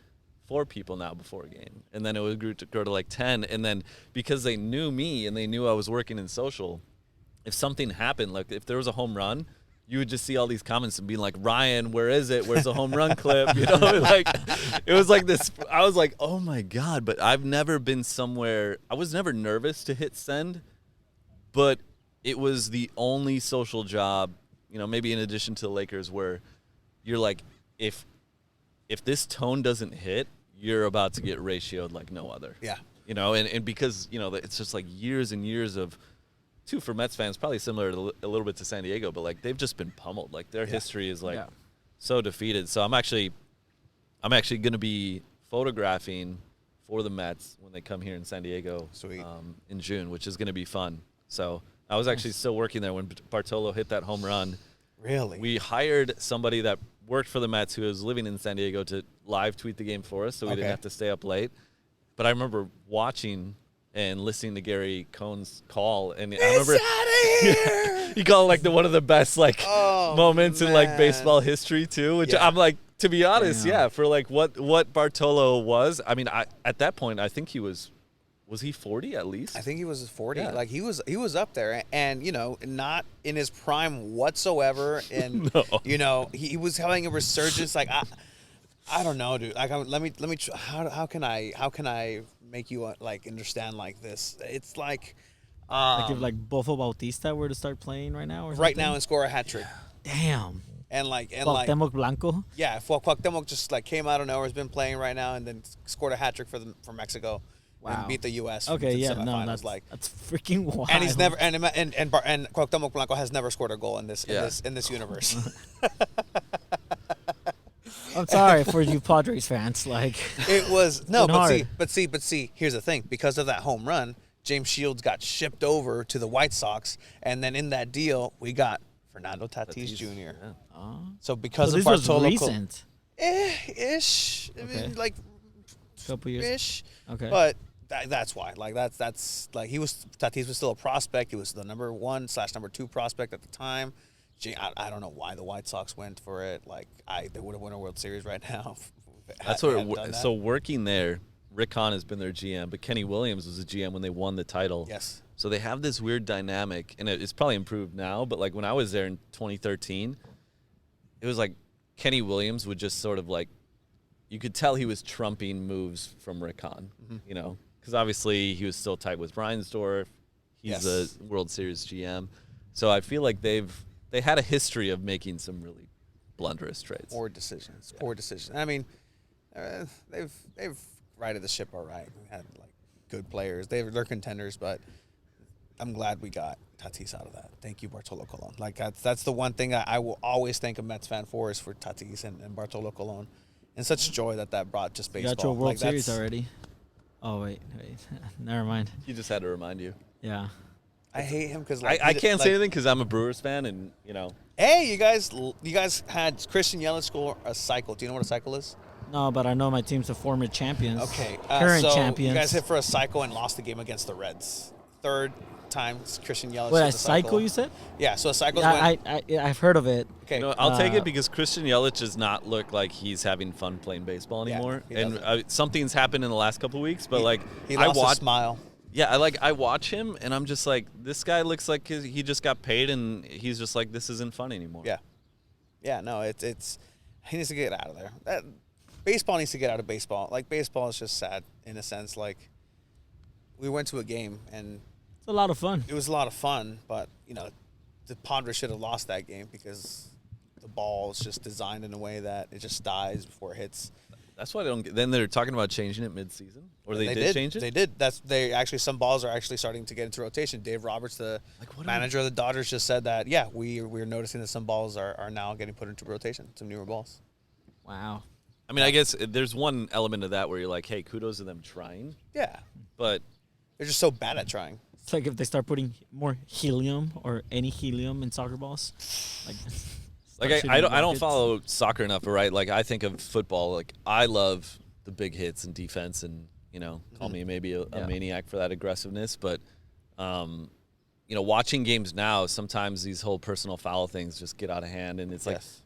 4 people now before a game, and then it would grow to like 10, and then because they knew me and they knew I was working in social, if something happened, like if there was a home run, you would just see all these comments and being like, "Ryan, where is it? Where's the home run clip?" Like it was like this. I was like, "Oh my God!" But I've never been somewhere. I was never nervous to hit send, but it was the only social job, maybe in addition to the Lakers, where you're like, if this tone doesn't hit, you're about to get ratioed like no other. Yeah. And because it's just like years and years of. Too, for Mets fans, probably similar to a little bit to San Diego, but like they've just been pummeled. Like their history is like so defeated. So I'm actually going to be photographing for the Mets when they come here in San Diego. Sweet. In June, which is going to be fun. So I was actually still working there when Bartolo hit that home run. Really? We hired somebody that worked for the Mets who was living in San Diego to live tweet the game for us, so we Okay. didn't have to stay up late. But I remember watching and listening to Gary Cohn's call, and I remember he called like one of the best moments in like man. baseball history too. Which Yeah. I'm like, to be honest, Damn. yeah, for like what Bartolo was. I mean, at that point, I think he was he 40 at least? I think he was 40. Yeah. Like he was up there, and not in his prime whatsoever. And No. he was having a resurgence. Like I don't know, dude. Like let me. How can I make you like understand like this? It's like Like if Bofo Bautista were to start playing right now or something? right now and score a hat trick. Damn. And like Cuauhtemoc Blanco. yeah, Cuauhtemoc just like came out of nowhere, has been playing right now, and then scored a hat trick for Mexico. Wow. And beat the U.S. Okay, to the yeah, no, semifinals. that's freaking wild. And he's never and Cuauhtemoc Blanco has never scored a goal in this universe. I'm sorry for you Padres fans. Like It was no, been hard. but see, here's the thing. Because of that home run, James Shields got shipped over to the White Sox, and then in that deal, we got Fernando Tatis Jr. Yeah. So because so of this was Bartolo, recent. ish, I Okay. mean, like Couple years. ish, Okay. but that's why. Like that's like Tatis was still a prospect. He was the number 1/number 2 prospect at the time. I don't know why the White Sox went for it. Like they would have won a World Series right now. That's what. So working there, Rick Hahn has been their GM, but Kenny Williams was the GM when they won the title. Yes. So they have this weird dynamic, and it's probably improved now. But like when I was there in 2013, it was like Kenny Williams would just sort of like, you could tell he was trumping moves from Rick Hahn, you know, because obviously he was still tight with Reinsdorf. He's a World Series GM, so I feel like they had a history of making some really blunderous trades. Poor decisions. Poor decisions. I mean, they've righted the ship all right. We had like good players. They're contenders, but I'm glad we got Tatis out of that. Thank you, Bartolo Colon. Like that's the one thing I will always thank a Mets fan for is for Tatis and Bartolo Colon, and such joy that brought just You baseball. got your World Like, Series that's- already. Oh wait. Never mind. He just had to remind you. Yeah. I hate him because I can't say anything because I'm a Brewers fan, and you know. Hey, you guys had Christian Yelich score a cycle. Do you know what a cycle is? No, but I know my team's the former champions. Okay, Current so champions. You guys hit for a cycle and lost the game against the Reds. Third time Christian Yelich. Wait, hit a the cycle you said? Yeah, so a cycle is when. I've heard of it. Okay, You know, I'll take Uh, it because Christian Yelich does not look like he's having fun playing baseball Yeah, anymore. he and doesn't. something's happened in the last couple of weeks, but like he I lost watch, his smile. yeah, I watch him and I'm just like, this guy looks like he just got paid and he's just like, this isn't fun anymore. Yeah, no, it's he needs to get out of there. Baseball needs to get out of baseball. Like baseball is just sad in a sense. Like we went to a game and It's a lot of fun. it was a lot of fun, but you know, the Padres should have lost that game because the ball is just designed in a way that it just dies before it hits. That's why I don't get. Then they're talking about changing it mid-season, or they did change it. They did. Some balls are actually starting to get into rotation. Dave Roberts, the manager of the Dodgers, just said that we're noticing that some balls are now getting put into rotation. Some newer balls. Wow. I mean, I guess there's one element of that where you're like, hey, kudos to them trying, Yeah, but they're just so bad at trying. It's like if they start putting more helium or any helium in soccer balls. Like like start I shooting don't rockets. follow soccer enough, but right? Like I think of football. Like I love the big hits and defense, and you know, call me maybe a Yeah. maniac for that aggressiveness, but you know, watching games now, sometimes these whole personal foul things just get out of hand, and it's like. Yes.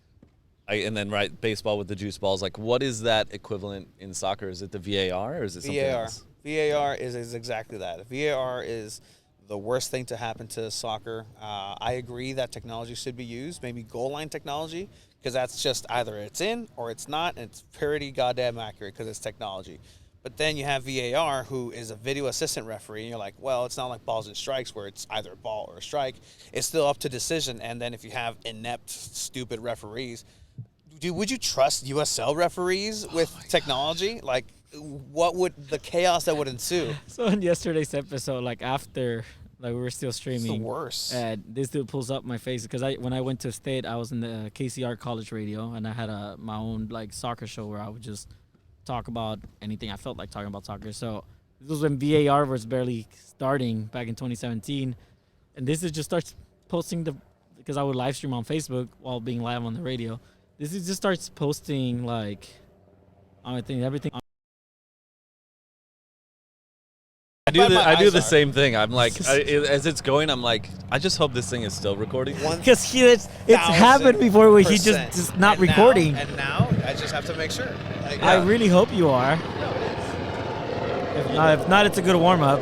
And then baseball with the juice balls. Like, what is that equivalent in soccer? Is it the VAR or is it something VAR. else? VAR is exactly that. VAR is the worst thing to happen to soccer. I agree that technology should be used, maybe goal line technology, because that's just either it's in or it's not, and it's pretty goddamn accurate because it's technology. But then you have VAR, who is a video assistant referee, and you're like, well, it's not like balls and strikes where it's either a ball or a strike. It's still up to decision. And then if you have inept, stupid referees, dude, would you trust USL referees with technology? Like, what would the chaos that would ensue? So in yesterday's episode, like after, like we were still It's the streaming, worst. and this dude pulls up my face because when I went to state, I was in the KCR college radio, and I had my own like soccer show where I would just talk about anything I felt like talking about soccer. So this was when VAR was barely starting back in 2017, and this is just starts posting because I would live stream on Facebook while being live on the radio. This is just starts posting like, I think everything. I do My eyes the are. same thing. I'm like, as it's going, I'm like, I just hope this thing is still recording. Because it's happened before where he just not And now- recording. and now I just have to make sure. Like, I really hope you are. If not, it's a good warm up.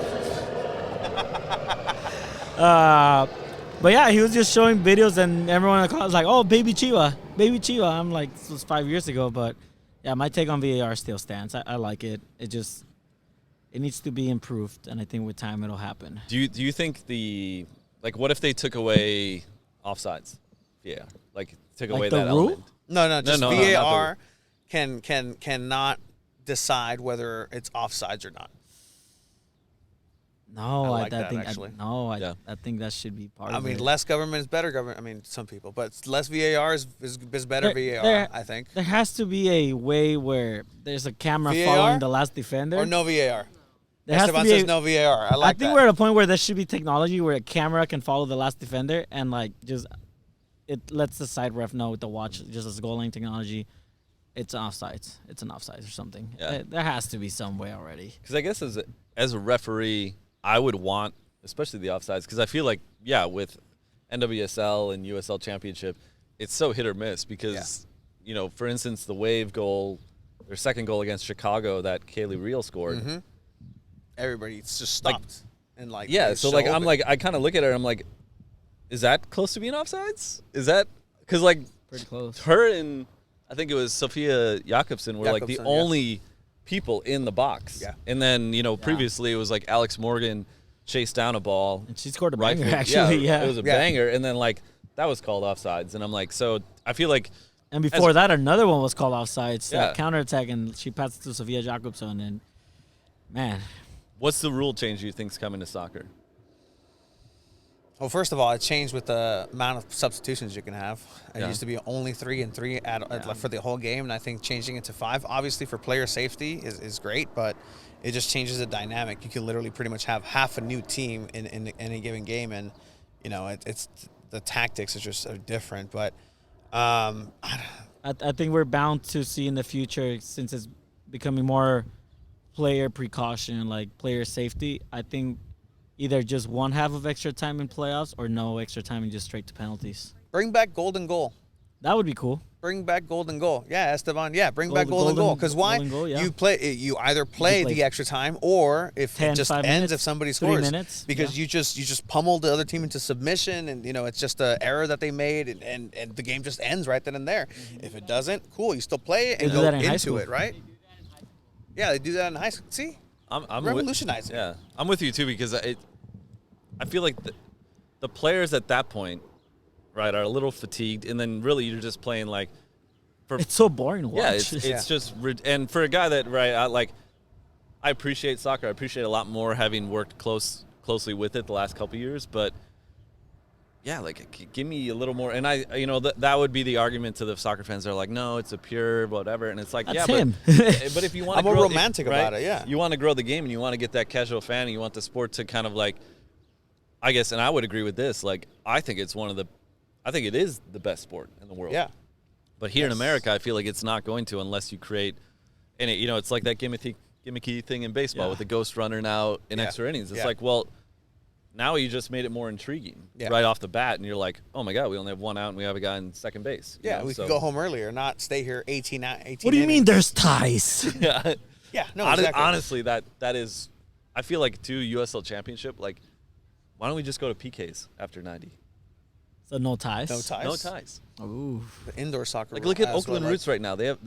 But yeah, he was just showing videos, and everyone in the car was like, "Oh, baby Chiva, baby Chiva." I'm like, this was 5 years ago, but yeah, my take on VAR still stands. I like it. It just it needs to be improved, and I think with time it'll happen. Do you think what if they took away offsides? Yeah, like took Like away the that rule? element. No, just no, not the VAR cannot decide whether it's offsides or not. No, I like I that, think actually. Yeah. I think that should be part I of mean, it. less government is better government. I mean, some people, but less VAR is better There- VAR. there- I think. There has to be a way where there's a camera VAR? following the last defender. Or no VAR. there has to Esteban be says a- no VAR. I I like think that. we're at a point where there should be technology where a camera can follow the last defender and like just it lets the side ref know with the watch just as goal line technology. It's offsides. It's an offsides or something. Yeah. There has to be some way already. Because I guess as a referee, I would want, especially the offsides, because I feel like, yeah, with NWSL and USL Championship, it's so hit or miss because, for instance, the Wave goal, their second goal against Chicago that Kaylee Real scored. Mm-hmm. Everybody's just stopped and like Yeah, it's so like I'm open. like I kind of look at her and I'm like, is that close to being offsides? Is that because like Pretty close. her and I think it was Sophia Jakobsen were like the Jakobsen, yeah. only people in the box. Yeah. And then previously it was like Alex Morgan chased down a ball. And she scored a right banger foot- actually. Yeah. it was a Yeah. banger, and then like that was called offsides, and I'm like, so I feel like And before As- that, another one was called offsides. Yeah. That counterattack, and she passed it to Sofia Jakobsen. And man, what's the rule change you think's coming to soccer? Well, first of all, it changed with the amount of substitutions you can have. It Yeah. used to be only 3 and 3 for the whole game, and I think changing it to 5, obviously for player safety, is great, but it just changes the dynamic. You can literally pretty much have half a new team in any given game, and it's the tactics are just so different. But I think we're bound to see in the future, since it's becoming more player precaution, like player safety. I think either just one half of extra time in playoffs or no extra time and just straight to penalties. bring back golden goal. That would be cool. Bring back golden goal. Yeah, Esteban. Yeah, bring back Golden- golden goal. Because why? golden goal, yeah. You either play play the extra time, or if 10, it just 5 ends minutes, if somebody 3 scores. minutes, Because yeah. you just pummeled the other team into submission, and it's just an error that they made, and the game just ends right then and there. If it doesn't, cool. You still play it and They do go that in high into school. it, right? Yeah, they do that in high school. See, I'm revolutionizing. Yeah, I'm with you too because I feel like the players at that point, right, are a little fatigued, and then really you're just playing like, It's so boring to watch. yeah, it's just and for a guy that I appreciate soccer. I appreciate a lot more having worked closely with it the last couple of years, but yeah, like give me a little more. And that would be the argument to the soccer fans. They're like, no, it's a pure whatever, and it's like, That's yeah, him. but if you want I'm to more grow, romantic about it, yeah. you want to grow the game and you want to get that casual fan, and you want the sport to kind of like, I guess, and I would agree with this. Like, I think it is the best sport in the world. Yeah. But here in Yes. America, I feel like it's not going to unless you create, and it's like that gimmicky thing in baseball Yeah. with the ghost runner now in Yeah. extra innings. It's Yeah. like, well, now you just made it more intriguing Yeah. right off the bat, and you're like, oh my god, we only have one out and we have a guy in second base. you Yeah, know? we So- could go home earlier, not stay here 18 What do you mean innings. there's ties? Yeah, Yeah, no, exactly. honestly, that is, I feel like too USL Championship. Like, why don't we just go to PKs after 90? So no ties? No ties. No ties. Ooh. The indoor soccer. Like, rule look at as well, Oakland like- Roots right now. They have.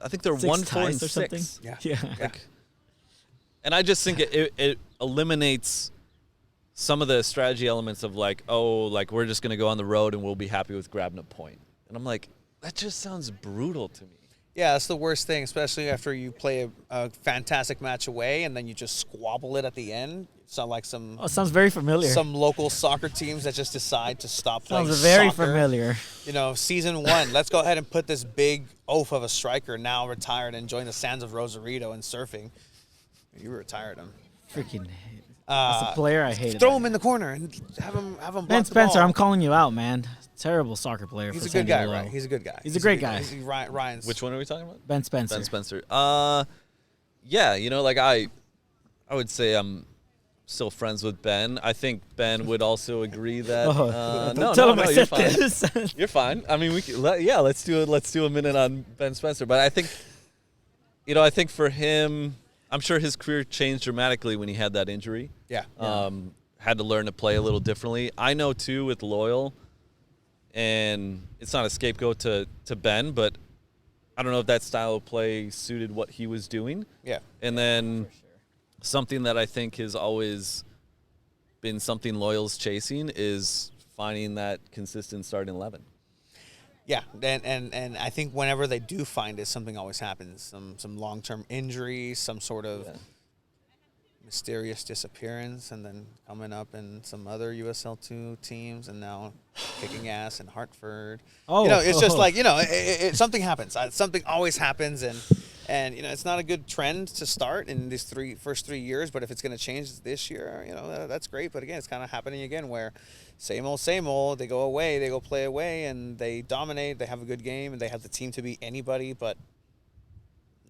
I think they're 6 1, 4, and ties or 6. something? Yeah. Yeah. Yeah. And I just think it eliminates some of the strategy elements of like, oh, like we're just going to go on the road and we'll be happy with grabbing a point. And I'm like, that just sounds brutal to me. Yeah, that's the worst thing, especially after you play a fantastic match away and then you just squabble it at the end. Sound like some Oh, sounds very familiar. local soccer teams that just decide to stop playing sounds very soccer. familiar. Season 1, let's go ahead and put this big oaf of a striker, now retired, and join the Sands of Rosarito and surfing. You retired him. Freaking hate. As a player, I hate it. Throw him in the corner and have him block Ben the Spencer, ball. I'm calling you out, man. Terrible soccer player. He's for a San good guy, Diego. right? He's a good guy. He's a great good guy. He's Ryan's. Which one are we talking about? Ben Spencer. Ben Spencer. Yeah, like I would say I'm still friends with Ben. I think Ben would also agree that. Oh, No, tell no, him no, I you're said fine. this. You're fine. I mean, let's do a minute on Ben Spencer. But I think, I think for him, I'm sure his career changed dramatically when he had that injury. Yeah. Had to learn to play a little differently. I know too with Loyal, and it's not a scapegoat to Ben, but I don't know if that style of play suited what he was doing. Yeah. And then something that I think has always been something Loyal's chasing is finding that consistent starting 11. Yeah, and I think whenever they do find it, something always happens. Some long-term injury, some sort of mysterious disappearance, and then coming up in some other USL2 teams, and now kicking ass in Hartford. It's just like, something happens. Something always happens, and it's not a good trend to start in these first 3 years. But if it's going to change this year, that's great. But again, it's kind of happening again where same old. They go away, they go play away, and they dominate. They have a good game, and they have the team to beat anybody. But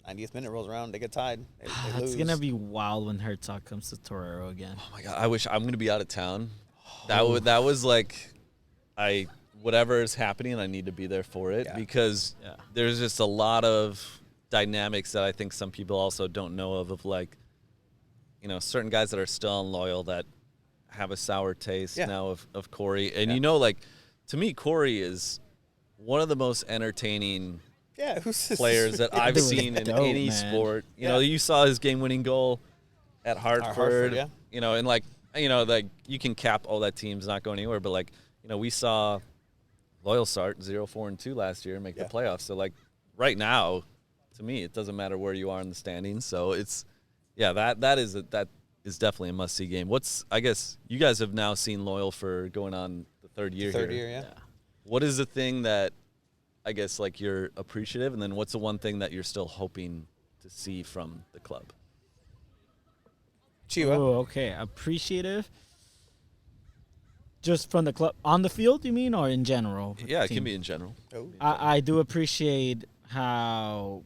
90th minute rolls around, they get tied. They lose. It's gonna be wild when Herzog comes to Torero again. Oh my God, I wish I'm gonna be out of town. That was like, whatever is happening, I need to be there for it because there's just a lot of dynamics that I think some people also don't know of like, certain guys that are still unloyal that have a sour taste now of Corey. And like, to me, Corey is one of the most entertaining players that I've seen in any sport. You saw his game-winning goal at Hartford. And like, you can cap, that team's not going anywhere. But like, we saw Loyal start 0-4-2 last year and make the playoffs. So like, right now, to me, it doesn't matter where you are in the standings. So it's, that is definitely a must-see game. I guess you guys have now seen Loyal for going on the third year. What is the thing that, I guess, like, you're appreciative, and then what's the one thing that you're still hoping to see from the club? Chiwa. Oh, okay. Appreciative. Just from the club on the field, you mean, or in general? Yeah, it can be in general. I do appreciate how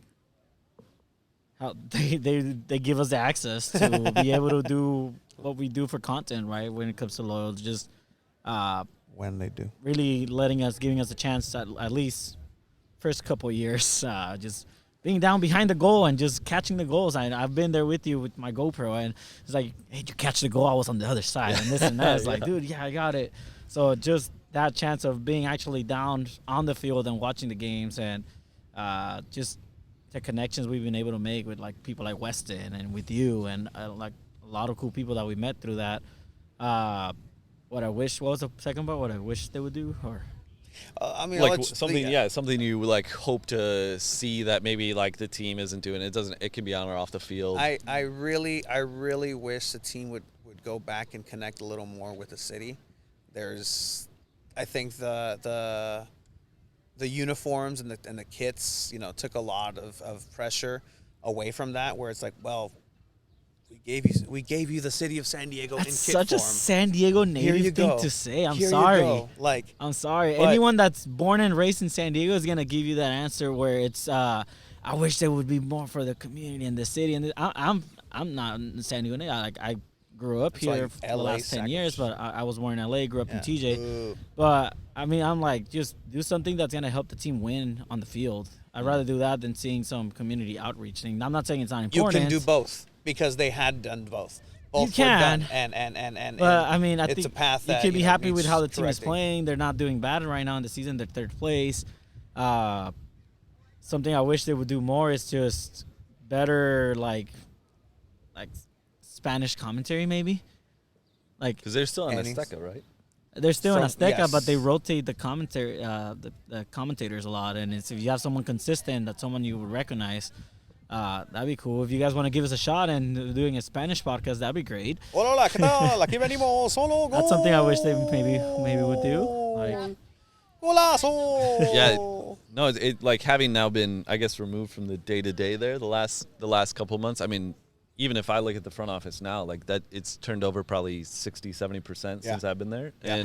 they give us the access to be able to do what we do for content, right? When it comes to Loyal, just when they do, really giving us a chance at least first couple of years, just being down behind the goal and just catching the goals. I've been there with you with my GoPro, and it's like, hey, did you catch the goal? I was on the other side, and this and that. It's like, dude, I got it. So just that chance of being actually down on the field and watching the games, and just the connections we've been able to make with like people like Weston and with you, and like a lot of cool people that we met through that. What was the second part? What I wish they would do, or like something you like hope to see that maybe like the team isn't doing. It can be on or off the field. I really wish the team would go back and connect a little more with the city. I think the uniforms and the kits, took a lot of pressure away from that, where it's like, well, we gave you the city of San Diego in kit form. Such a San Diego native thing to say. I'm sorry. I'm sorry. Anyone that's born and raised in San Diego is gonna give you that answer where it's I wish there would be more for the community and the city. And I'm not in San Diego native. I grew up here for the last 10 years, but I was born in LA, grew up in TJ. Ooh. But I mean, I'm like, just do something that's gonna help the team win on the field. I'd rather do that than seeing some community outreach thing. I'm not saying it's not important. You can do both. Because they had done both. You can. Were done, and but I mean, I it's think a path that you can be happy with how the team correcting. is playing. They're not doing bad right now in the season. They're third place. Something I wish they would do more is just better, like Spanish commentary, maybe. Like, because they're still on Azteca, right? They're still in Azteca, but they rotate the commentary, the commentators a lot. And if you have someone consistent, that's someone you would recognize. That'd be cool. If you guys want to give us a shot and doing a Spanish podcast, that'd be great. Hola, ¿qué tal? Aquí venimos, solo That's something I wish they maybe would do. Like, golazo. Yeah, no, it like having now been, I guess, removed from the day-to-day there the last couple of months. I mean, even if I look at the front office now, like that, it's turned over probably 60-70% since I've been there. Yeah.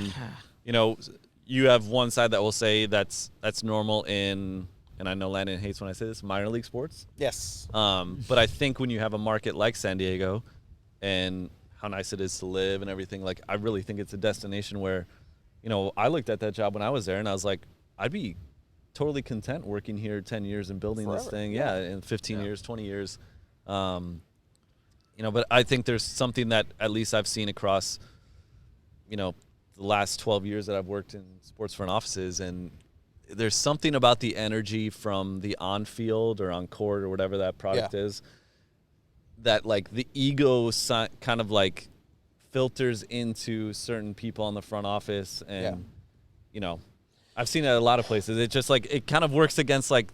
And you have one side that will say that's normal in. And I know Landon hates when I say this, minor league sports. Yes. But I think when you have a market like San Diego and how nice it is to live and everything, like I really think it's a destination where, I looked at that job when I was there and I was like, I'd be totally content working here 10 years and building this thing. Yeah, in 15 years, 20 years. But I think there's something that at least I've seen across, the last 12 years that I've worked in sports front offices, and there's something about the energy from the on-field or on-court or whatever that product is that like the ego kind of like filters into certain people on the front office, and you know, I've seen it at a lot of places. It just like it kind of works against like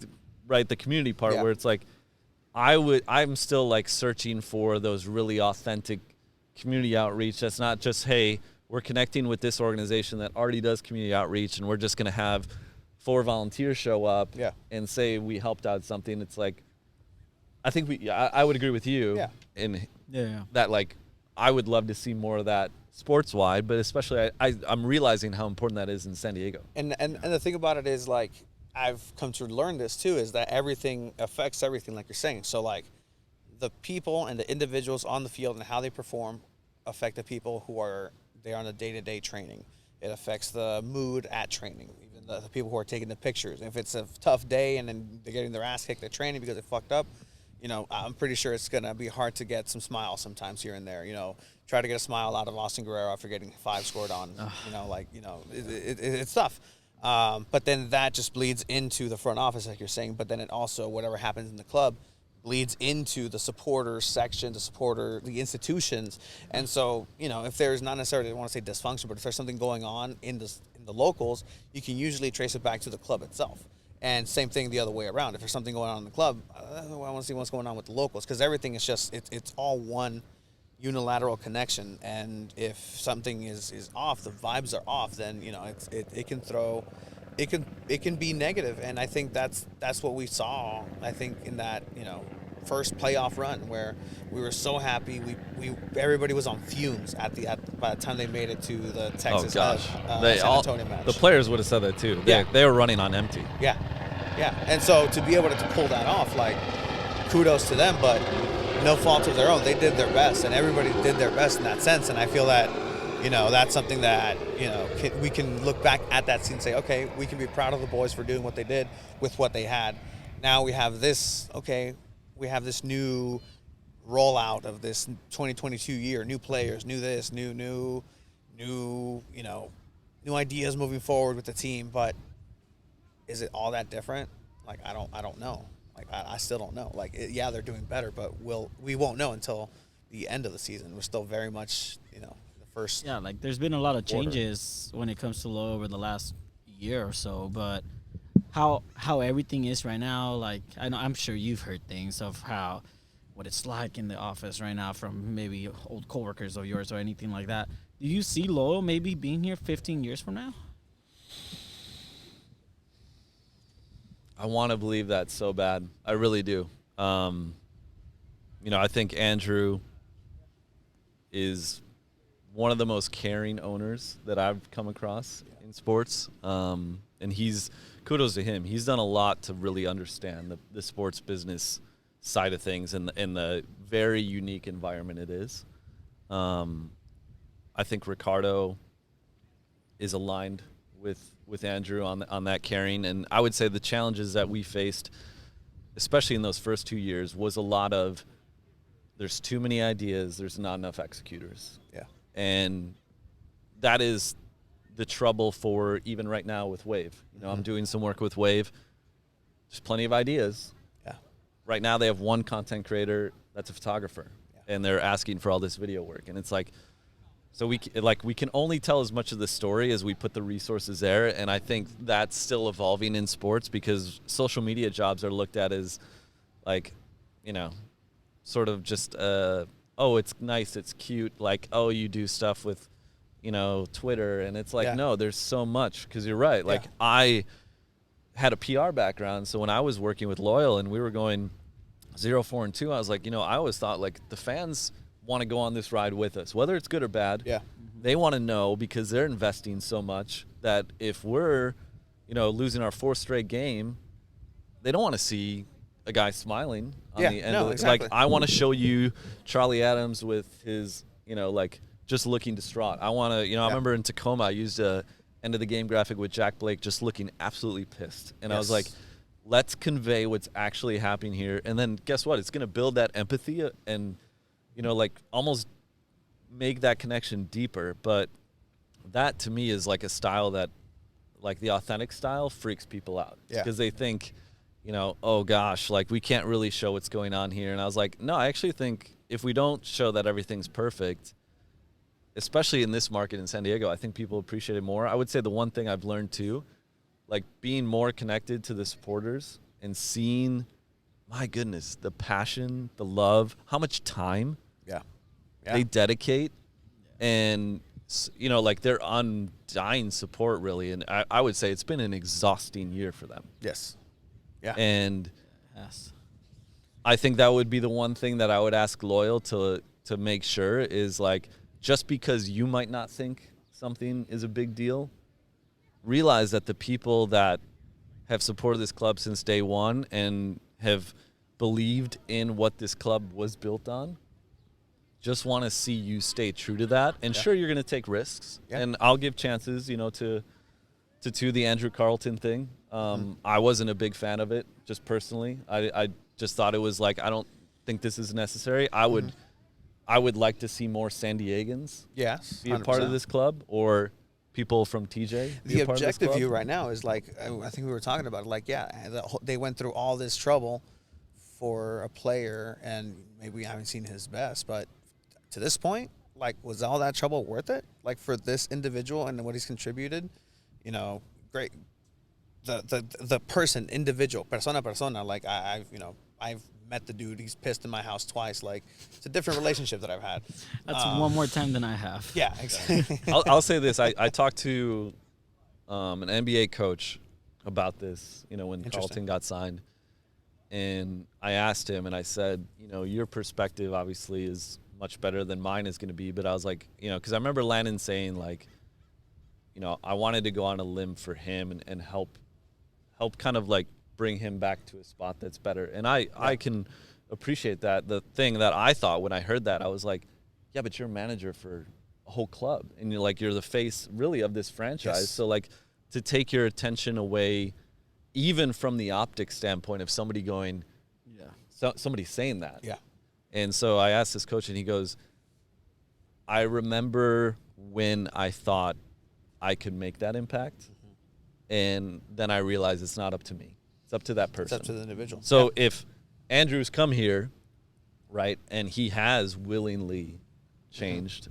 the community part where it's like I'm still like searching for those really authentic community outreach. That's not just, hey, we're connecting with this organization that already does community outreach, and we're just going to have 4 volunteers show up and say we helped out something. It's like, I think I would agree with you in that, like, I would love to see more of that sports wide, but especially I'm realizing how important that is in San Diego. And the thing about it is, like, I've come to learn this too, is that everything affects everything, like you're saying. So like the people and the individuals on the field and how they perform affect the people who are there on the day-to-day training. It affects the mood at training, even the people who are taking the pictures. If it's a tough day and then they're getting their ass kicked at training because they fucked up, you know, I'm pretty sure it's going to be hard to get some smiles sometimes here and there. You know, try to get a smile out of Austin Guerrero after getting 5 scored on. You know, like, you know, it's tough. But then that just bleeds into the front office, like you're saying. But then it also, whatever happens in the club, bleeds into the supporters section, the institutions. And so, you know, if there's not necessarily, I don't want to say dysfunction, but if there's something going on in the locals, you can usually trace it back to the club itself. And same thing the other way around. If there's something going on in the club, I want to see what's going on with the locals, because everything is just, it's all one unilateral connection. And if something is off, the vibes are off, then, you know, it can be negative. And I think that's what we saw, I think, in that, you know, first playoff run, where we were so happy. Everybody was on fumes by the time they made it to the Texas San Antonio match. The players would have said that too. They were running on empty. Yeah. And so to be able to pull that off, like, kudos to them, but no fault of their own. They did their best, and everybody did their best in that sense. And I feel that, you know, that's something that, you know, we can look back at that scene and say, okay, we can be proud of the boys for doing what they did with what they had. Now we have this, we have this new rollout of this 2022 year, new players, new this, new, you know, new ideas moving forward with the team. But is it all that different? Like, I don't know. Like, I still don't know. Like, they're doing better, but we won't know until the end of the season. We're still very much, you know, the first. Yeah, like, there's been a lot of changes when it comes to Lowe over the last year or so, but how everything is right now, like, I'm sure you've heard things of what it's like in the office right now from maybe old coworkers of yours or anything like that. Do you see Lowe maybe being here 15 years from now? I want to believe that so bad. I really do. You know, I think Andrew is one of the most caring owners that I've come across in sports. And kudos to him. He's done a lot to really understand the sports business side of things and the very unique environment it is. I think Ricardo is aligned with Andrew on that caring. And I would say the challenges that we faced, especially in those first 2 years, was a lot of there's too many ideas, there's not enough executors. Yeah. And that is the trouble for even right now with Wave. You know, I'm doing some work with Wave. There's plenty of ideas. Yeah. Right now they have one content creator that's a photographer, and they're asking for all this video work. And it's like, so we can only tell as much of the story as we put the resources there. And I think that's still evolving in sports, because social media jobs are looked at as like, you know, sort of just, oh, it's nice, it's cute. Like, oh, you do stuff with, you know, Twitter. And it's like, no, there's so much, because you're right. Like, I had a PR background. So when I was working with Loyal and we were going 0-4-2, I was like, you know, I always thought, like, the fans want to go on this ride with us, whether it's good or bad. Yeah. They want to know, because they're investing so much, that if we're, you know, losing our 4th straight game, they don't want to see a guy smiling on the end of it. Exactly. Like, I want to show you Charlie Adams with his, you know, like, just looking distraught. I want to, you know, I remember in Tacoma, I used a end of the game graphic with Jack Blake just looking absolutely pissed. And I was like, let's convey what's actually happening here. And then guess what? It's going to build that empathy and, you know, like, almost make that connection deeper. But that, to me, is like a style that, like, the authentic style freaks people out. Yeah. Because they think, oh gosh, like we can't really show what's going on here. And I was like, no, I actually think if we don't show that everything's perfect, especially in this market in San Diego, I think people appreciate it more. I would say the one thing I've learned too, like being more connected to the supporters and seeing, my goodness, the passion, the love, how much time Yeah. they dedicate, and like their undying support really. And I would say it's been an exhausting year for them. Yes. Yeah. And Yes. I think that would be the one thing that I would ask Loyal to make sure is, like, just because you might not think something is a big deal, realize that the people that have supported this club since day one and have believed in what this club was built on just want to see you stay true to that. And sure, you're going to take risks, and I'll give chances, to the Andrew Carlton thing. I wasn't a big fan of it, just personally. I just thought it was like, I don't think this is necessary. I would like to see more San Diegans be a part of 100%. this club, or people from TJ. be The a part of this objective club. view right now is like, I think we were talking about it, like, they went through all this trouble for a player, and maybe we haven't seen his best, but to this point, like, was all that trouble worth it? Like, for this individual and what he's contributed, great. The person, individual, persona, like, I've met the dude. He's pissed in my house twice. Like, it's a different relationship that I've had. That's one more time than I have. Yeah, exactly. I'll say this. I talked to an NBA coach about this, when Interesting. Carlton got signed. And I asked him, and I said, your perspective obviously is much better than mine is going to be. But I was like, because I remember Landon saying, like, I wanted to go on a limb for him and help kind of like bring him back to a spot that's better. And I can appreciate that. The thing that I thought when I heard that, I was like, yeah, but you're a manager for a whole club, and you're the face really of this franchise. Yes. So, like, to take your attention away, even from the optic standpoint of somebody going, somebody saying that. Yeah. And so I asked this coach, and he goes, I remember when I thought I could make that impact, and then I realized it's not up to me. It's up to that person. It's up to the individual. So if Andrew's come here, right, and he has willingly changed,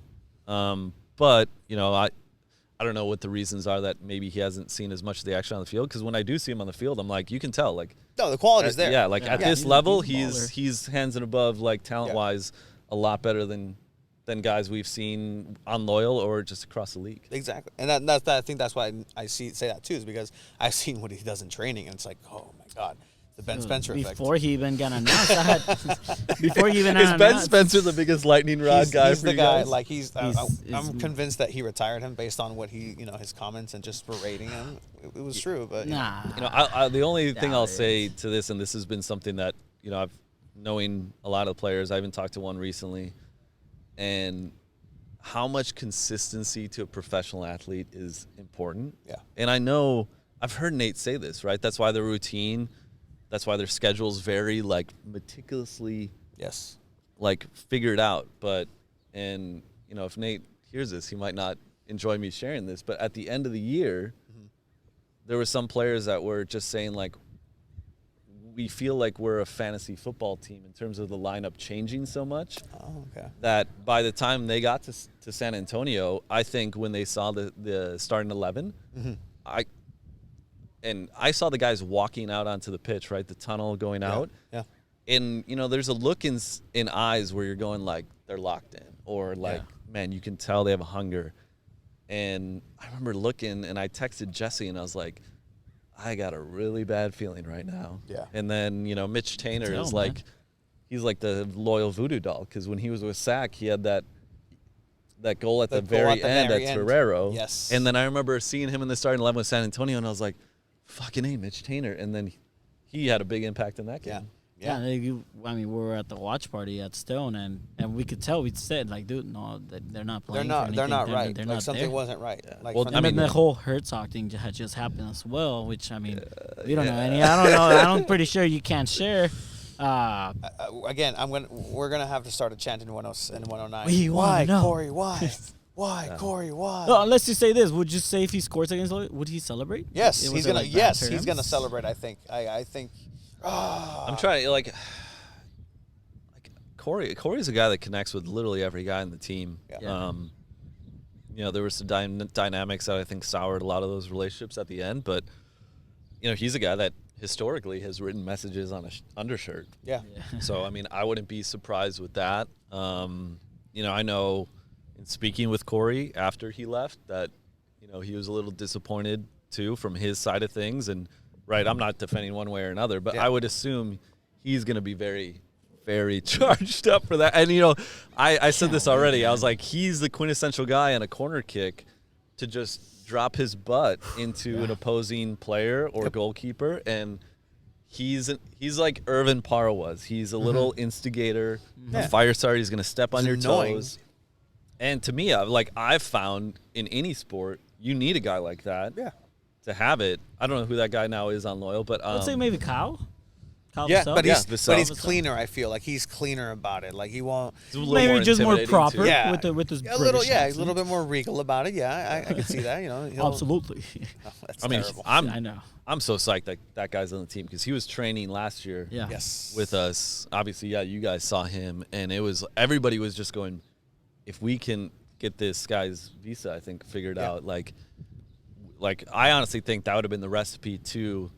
but, I don't know what the reasons are that maybe he hasn't seen as much of the action on the field, because when I do see him on the field, I'm like, you can tell, like, No, the quality's there. yeah, like, Yeah. at Yeah, this he's- level, he's a baller. he's hands and above, like, talent-wise, a lot better than guys we've seen on Loyal or just across the league. Exactly, and that's I think that's why I say that too, is because I've seen what he does in training, and it's like, oh my god, the Ben Spencer effect. Before he even got announced, before he even Is got Ben announced, Spencer the biggest lightning rod he's, guy he's for the you guy. guys? Like I'm he's- convinced that he retired him based on what he, his comments and just berating him. It was true, but Nah. The only thing I'll Doubt say it. to this, and this has been something that, I've knowing a lot of the players, I even talked to one recently, and how much consistency to a professional athlete is important. Yeah. And I know, I've heard Nate say this, right? That's why their routine, that's why their schedules vary, like, meticulously, yes, like, figured out. But, and, if Nate hears this, he might not enjoy me sharing this, but at the end of the year, there were some players that were just saying, like, we feel like we're a fantasy football team in terms of the lineup changing so much oh okay, that by the time they got to San Antonio, I think when they saw the starting 11, I saw the guys walking out onto the pitch, right, the tunnel going out, yeah, and there's a look in eyes where you're going, like, they're locked in, or like, man, you can tell they have a hunger. And I remember looking, and I texted Jesse, and I was like, I got a really bad feeling right now. Yeah. And then, Mitch Tainer Tell, is man. like, he's like the loyal voodoo doll, because when he was with Sac, he had that goal at the very end at Torero. Yes. And then I remember seeing him in the starting 11 with San Antonio, and I was like, fucking A, Mitch Tainer. And then he had a big impact in that game. Yeah. We were at the watch party at Stone, and we could tell. We said, like, dude, no, they're not playing. They're not right. They're like not something there. wasn't right. Like, Well, from I And the then mean- the whole Herzog thing had just happened as well, which, we don't know any. I don't know. I'm pretty sure you can't share. again, we're gonna have to start a chant in 109. We wanna why, know. Corey? Why? Why, Corey? Why? No, unless you say this, would you say if he scores against Loyal, would he celebrate? Yes, Was he's it gonna. like Yes, bad he's terms? gonna celebrate. I think. I think I'm trying like Corey. Corey's a guy that connects with literally every guy in the team. Yeah. There were some dynamics that I think soured a lot of those relationships at the end, but he's a guy that historically has written messages on a undershirt. Yeah. So, I mean, I wouldn't be surprised with that. I know in speaking with Corey after he left that, he was a little disappointed too from his side of things. And, right, I'm not defending one way or another, but I would assume he's going to be very, very charged up for that. And, I said this already. I was like, he's the quintessential guy on a corner kick to just drop his butt into an opposing player or goalkeeper, and he's like Irvin Parra was. He's a little instigator, a fire starter. He's going to step on your toes. And to me, I've found in any sport, you need a guy like that to have it. I don't know who that guy now is on Loyal, but I'd say maybe Kyle. Yeah, Vassell? but Vassell. he's cleaner. I feel like he's cleaner about it. Like he won't. It's a little Maybe more just more intimidating, proper too. Yeah. with his a little. British Yeah, he's a accent. little bit more regal about it. Yeah, I can see that. He'll, Absolutely. Oh, that's I mean, terrible. I know. I'm so psyched that guy's on the team because he was training last year. Yeah. Yes. With us. Obviously, you guys saw him, and everybody was just going, if we can get this guy's visa, I think, figured out, like I honestly think that would have been the recipe to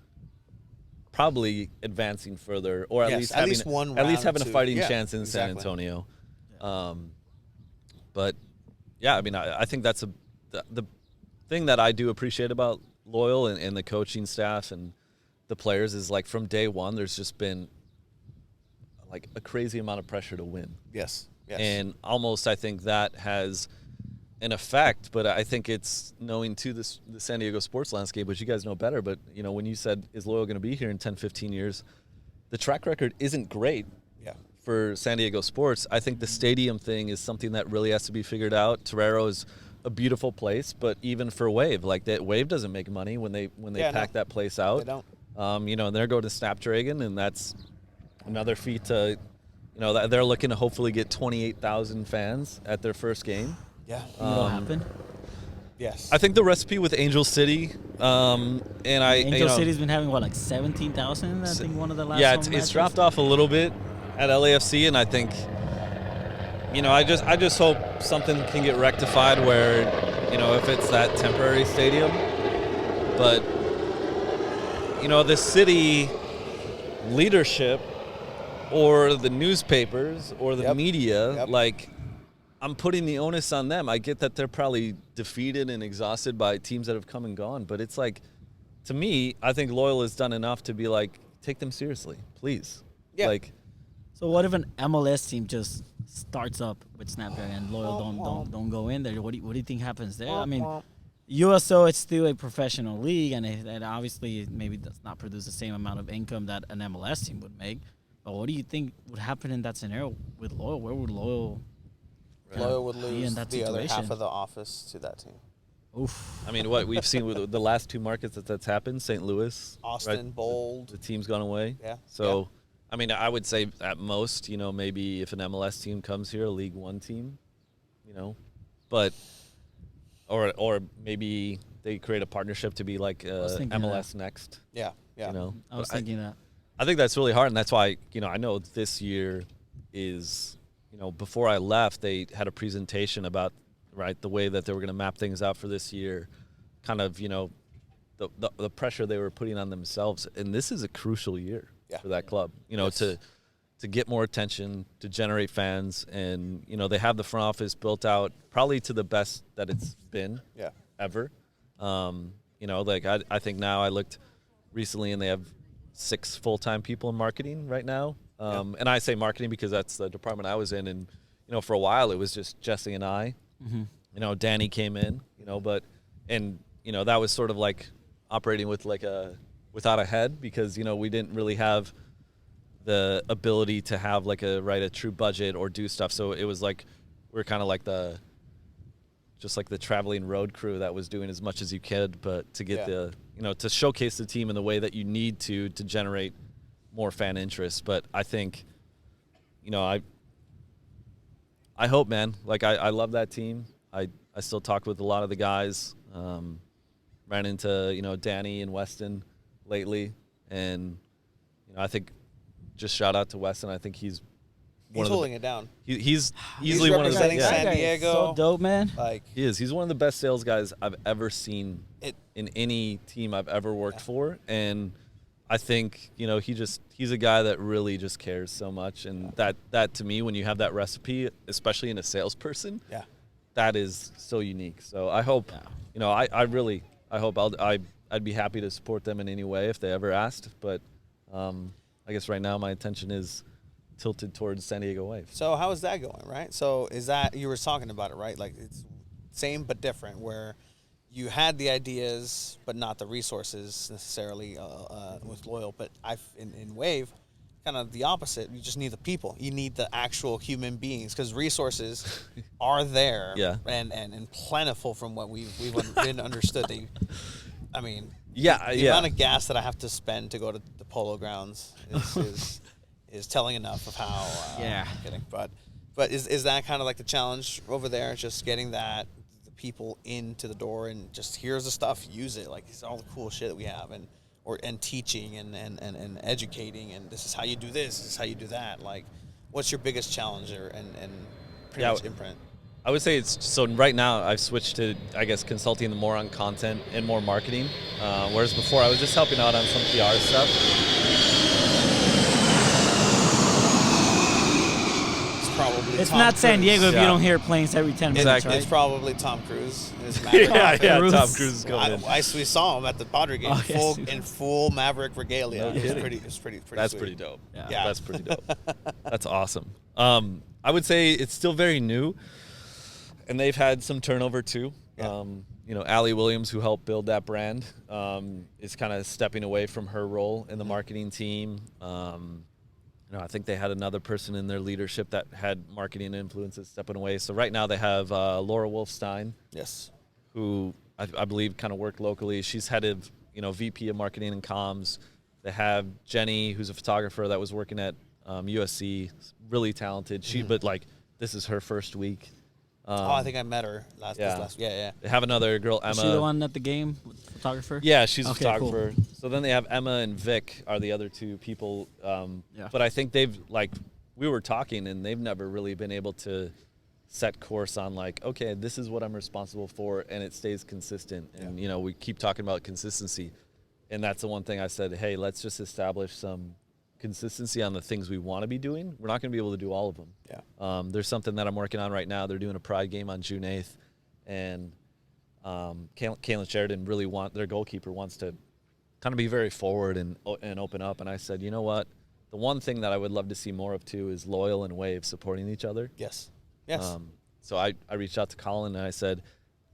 probably advancing further, or at least having a fighting chance in San Antonio. But yeah, I mean, I think that's the thing that I do appreciate about Loyal and the coaching staff and the players is like from day one, there's just been like a crazy amount of pressure to win. Yes. And almost I think that has an effect, but I think it's knowing too the San Diego sports landscape, which you guys know better. But, when you said, is Loyal going to be here in 10, 15 years, the track record isn't great for San Diego sports. I think the stadium thing is something that really has to be figured out. Torero is a beautiful place, but even for Wave, like that Wave doesn't make money when they pack that place out. They don't. And they're going to Snapdragon, and that's another feat to, they're looking to hopefully get 28,000 fans at their first game. Yeah. What'll happen? Yes. I think the recipe with Angel City, Angel City's been having like 17,000. I think one of the last. Yeah, home it's matches. dropped off a little bit at LAFC, and I think, I just hope something can get rectified where, if it's that temporary stadium, but the city leadership or the newspapers or the media, I'm putting the onus on them. I get that they're probably defeated and exhausted by teams that have come and gone, but it's like, to me, I think Loyal has done enough to be like, take them seriously, please. Yeah. So what if an MLS team just starts up with Snapdragon and Loyal don't go in there? What do you think happens there? I mean, USO, it's still a professional league, and it obviously maybe does not produce the same amount of income that an MLS team would make. But what do you think would happen in that scenario with Loyal? Where would Loyal would be in lose that the other situation? half of the office to that team. Oof. I mean, what we've seen with the last two markets that's happened, St. Louis, Austin, right? Bold. The team's gone away. Yeah. So, I mean, I would say at most, maybe if an MLS team comes here, a League One team, but or maybe they create a partnership to be like MLS Next. Yeah. Yeah. I was thinking that. I think that's really hard, and that's why I know this year is before I left, they had a presentation about the way that they were going to map things out for this year, kind of the pressure they were putting on themselves, and this is a crucial year for that club. To get more attention, to generate fans, and they have the front office built out probably to the best that it's been ever. I think now I looked recently, and they have 6 full-time people in marketing right now. And I say marketing because that's the department I was in. And, for a while it was just Jesse and I. Mm-hmm. Danny came in, that was sort of like operating with without a head because, we didn't really have the ability to have a true budget or do stuff. So it was like, we were kind of like the traveling road crew that was doing as much as you could, but to get to showcase the team in the way that you need to generate more fan interest. But I think, I hope, man, I love that team. I still talk with a lot of the guys, ran into, Danny and Weston lately. And, I think just shout out to Weston. I think he's He's holding it down. He's easily one of the representing San That guy is Diego. So dope, man. Like He is. He's one of the best sales guys I've ever seen it. in any team I've ever worked for, and I think he's a guy that really just cares so much, and that to me, when you have that recipe, especially in a salesperson, Yeah. that is so unique. So I hope, I hope I'd be happy to support them in any way if they ever asked, but I guess right now my attention is tilted towards San Diego Wave. So how is that going, right? So is that, you were talking about it, right? Like it's same but different, where you had the ideas but not the resources necessarily with Loyal. But in Wave, kind of the opposite. You just need the people. You need the actual human beings, because resources are there, Yeah. and plentiful from what we've been understood. I mean, the amount of gas that I have to spend to go to the Polo Grounds is telling enough of how. I'm kidding, but is that kind of like the challenge over there? Just getting the people into the door and just here's the stuff, use it. Like it's all the cool shit that we have, and teaching and educating, and this is how you do this is how you do that. Like, what's your biggest challenge and pretty much imprint? I would say so right now I've switched to, I guess, consulting more on content and more marketing, whereas before I was just helping out on some PR stuff. It's Tom not San Cruise. Diego if you Yeah. don't hear planes every 10 minutes, Exactly. right? It's probably Tom Cruise. yeah, Cruise. Tom Cruise is coming in. We saw him at the Padre game, Oh, yes. in full Maverick regalia. No It was kidding. pretty. That's sweet. pretty dope. Yeah. That's pretty dope. That's awesome. I would say it's still very new, and they've had some turnover too. Yeah. Allie Williams, who helped build that brand, is kind of stepping away from her role in the marketing team. I think they had another person in their leadership that had marketing influences stepping away. So right now they have Laura Wolfstein, Yes. who I believe kind of worked locally. She's head of, VP of marketing and comms. They have Jenny, who's a photographer that was working at USC, really talented. But this is her first week. I think I met her last. yeah. Yeah. They have another girl, Emma. Is she the one at the game, photographer? Yeah, she's a Okay, cool. photographer. So then they have Emma and Vic are the other two people. Yeah. But I think we were talking, and they've never really been able to set course on okay, this is what I'm responsible for, and it stays consistent. And, we keep talking about consistency. And that's the one thing I said, hey, let's just establish some consistency on the things we want to be doing. We're not going to be able to do all of them. Yeah. There's something that I'm working on right now. They're doing a Pride game on June 8th, and Caitlin Sheridan their goalkeeper wants to kind of be very forward and open up. And I said, you know what? The one thing that I would love to see more of too is Loyal and Wave supporting each other. Yes. So I reached out to Colin and I said,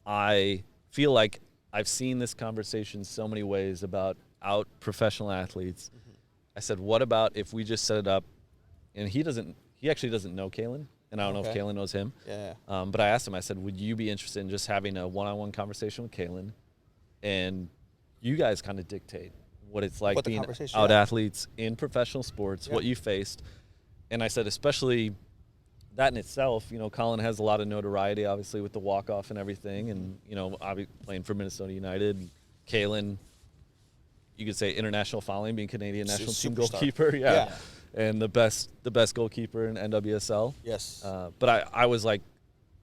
I feel like I've seen this conversation so many ways about out professional athletes. I said, what about if we just set it up, and he actually doesn't know Kalen, and I don't know if Kalen knows him. Yeah. But I asked him, I said, would you be interested in just having a one-on-one conversation with Kalen, and you guys kind of dictate what it's like being out athletes in professional sports, what you faced. And I said, especially that in itself, Colin has a lot of notoriety, obviously, with the walk-off and everything, and, obviously playing for Minnesota United. Kalen, you could say international following, being Canadian national team goalkeeper. Yeah. And the best goalkeeper in NWSL. Yes. But I was like,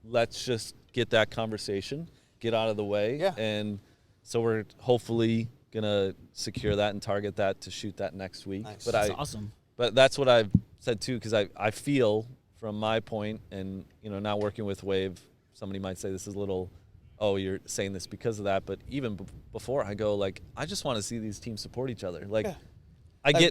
let's just get that conversation, get out of the way. Yeah. And so we're hopefully going to secure that and target that to shoot that next week. Nice. That's awesome. But that's what I've said too, because I feel from my point, and, now working with Wave, somebody might say this is a little, oh, you're saying this because of that. But even before I go, I just want to see these teams support each other.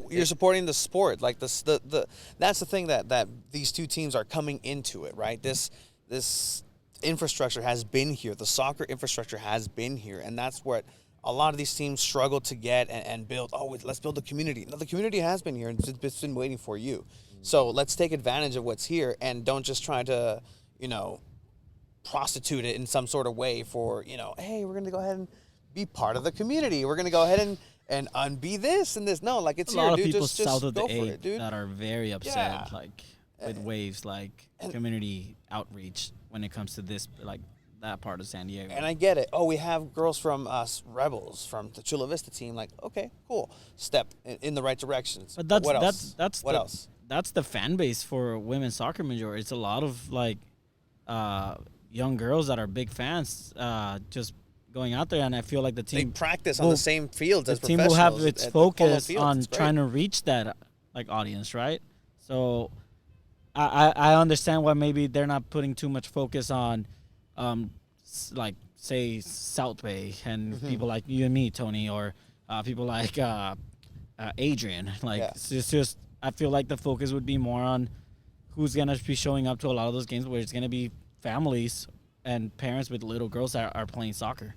You're supporting the sport. That's the thing that these two teams are coming into it, right? This infrastructure has been here. The soccer infrastructure has been here, and that's what a lot of these teams struggle to get and build. Oh, let's build a community. No, the community has been here, and it's been waiting for you. So let's take advantage of what's here, and don't just try to, prostitute it in some sort of way for, hey, we're going to go ahead and be part of the community. We're going to go ahead and unbe this and this. No, it's a here, lot of dude. people Just south of the go for eight it, dude. that are very upset, with Waves, community outreach when it comes to this, that part of San Diego. And I get it. Oh, we have girls from Rebels, from the Chula Vista team. Like, okay, cool. Step in the right directions. But what else? What else? That's the fan base for women's soccer majority. It's a lot of like young girls that are big fans just going out there, and I feel like the They team practice on the same fields as the team professionals. will have its at the polo focus fields. on It's great. trying to reach that like audience, right? So I understand why maybe they're not putting too much focus on like say South Bay and Mm-hmm. people like you and me, Tony, or people like Adrian. Like Yeah. it's just I feel like the focus would be more on who's gonna be showing up to a lot of those games where it's gonna be families and parents with little girls that are playing soccer.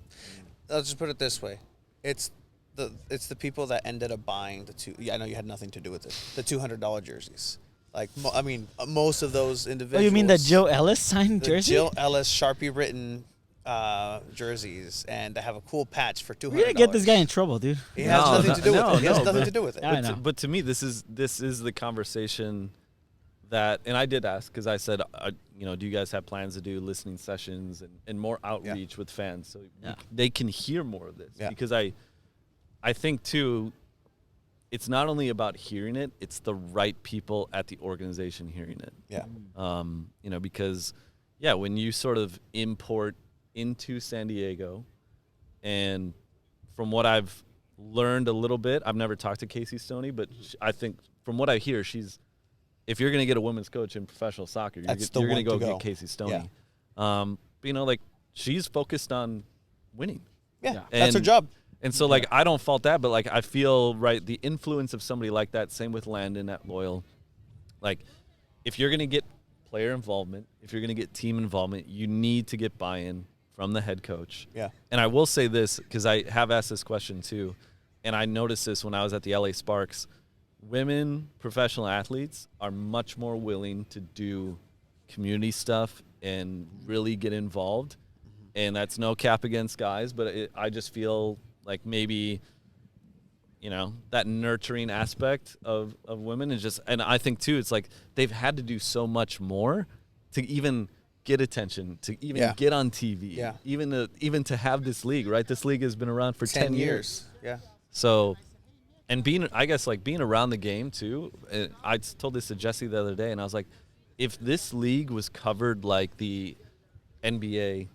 Let's just put it this way: it's the people that ended up buying the two. Yeah, I know you had nothing to do with it. The $200 jerseys. Like, I mean, most of those individuals. Oh, you mean the Jill Ellis signed the jersey? Jill Ellis Sharpie written jerseys, and they have a cool patch for $200. We're gonna get this guy in trouble, dude. He has No, nothing to do with no, it. He has no, nothing but- to do with it. I know. But to me, this is the conversation that, and I did ask because I said, do you guys have plans to do listening sessions and more outreach with fans so Yeah. they can hear more of this? Yeah. Because I think too, it's not only about hearing it; it's the right people at the organization hearing it. Yeah. Because when you sort of import into San Diego, and from what I've learned a little bit, I've never talked to Casey Stoney, but I think from what I hear, if you're going to get a women's coach in professional soccer, That's you're the going to one go to get go. Casey Stoney. Yeah. But she's focused on winning. Yeah, Yeah. that's her And- job. And so, I don't fault that, but, I feel, right, the influence of somebody like that, same with Landon at Loyal, if you're going to get player involvement, if you're going to get team involvement, you need to get buy-in from the head coach. Yeah. And I will say this, because I have asked this question too, and I noticed this when I was at the LA Sparks. Women professional athletes are much more willing to do community stuff and really get involved. And that's no cap against guys, but I just feel like maybe, that nurturing aspect of women is just, and I think too, it's like they've had to do so much more to even get attention, to even Yeah. get on TV, Yeah. even to have this league, right? This league has been around for 10 years. Yeah. So, and being around the game too, I told this to Jesse the other day, and I was like, if this league was covered like the NBA,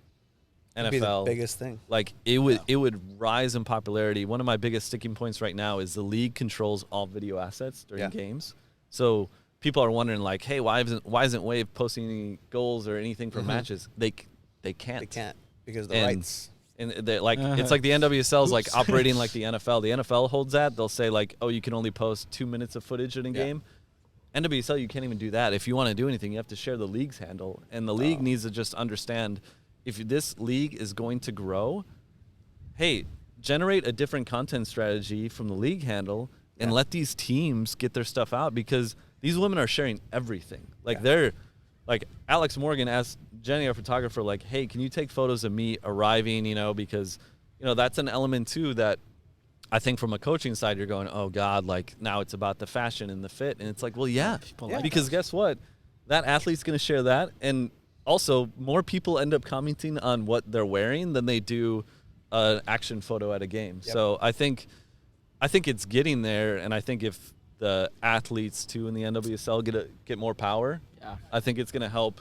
It'd be the NFL, biggest thing. it would rise in popularity. One of my biggest sticking points right now is the league controls all video assets during Yeah. games. So people are wondering hey, why isn't Wave posting any goals or anything from matches? They can't. They can't because of the And- rights. And it's like the NWSL is operating like the NFL. The NFL holds that. They'll say you can only post 2 minutes of footage in a game. NWSL, you can't even do that. If you want to do anything, you have to share the league's handle. And the league needs to just understand, if this league is going to grow, hey, generate a different content strategy from the league handle and let these teams get their stuff out, because these women are sharing everything. They're Alex Morgan asked Jenny, our photographer, hey, can you take photos of me arriving, because, that's an element too that I think from a coaching side, you're going, oh God, now it's about the fashion and the fit. And it's well, yeah, like because guess what? That athlete's going to share that. And also, more people end up commenting on what they're wearing than they do an action photo at a game. Yep. So I think it's getting there, and I think if the athletes too in the NWSL get more power, Yeah. I think it's going to help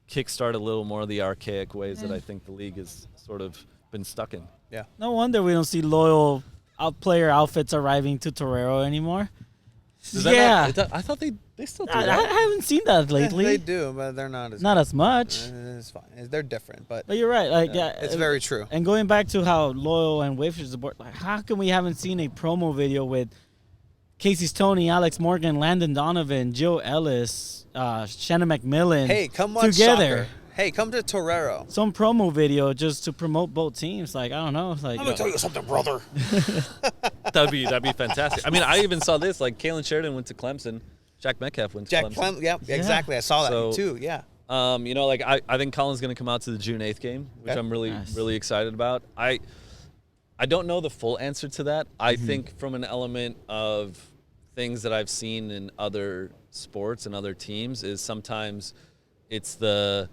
kickstart a little more of the archaic ways that I think the league has sort of been stuck in. Yeah. No wonder we don't see loyal player outfits arriving to Torero anymore. Does that Yeah. not- I thought they still do I that. haven't seen that lately. They do, but they're not as Not as much. It's fine. They're different, but But you're right. it's very true. And going back to how loyal and Wave support, how come we haven't seen a promo video with Casey Stoney, Alex Morgan, Landon Donovan, Joe Ellis, Shannon McMillan? Hey, come on, together. soccer. Hey, come to Torero. Some promo video just to promote both teams. I don't know. Let me tell you something, brother. That'd be fantastic. I mean, I even saw this. Kaylin Sheridan went to Clemson. Jack Metcalf went to Jack Clemson. Clem. Yeah, exactly. I saw that So- too. Yeah. I think Colin's going to come out to the June 8th game, which Okay. I'm really, Nice. really excited about. I don't know the full answer to that. I Mm-hmm. think from an element of things that I've seen in other sports and other teams is sometimes it's the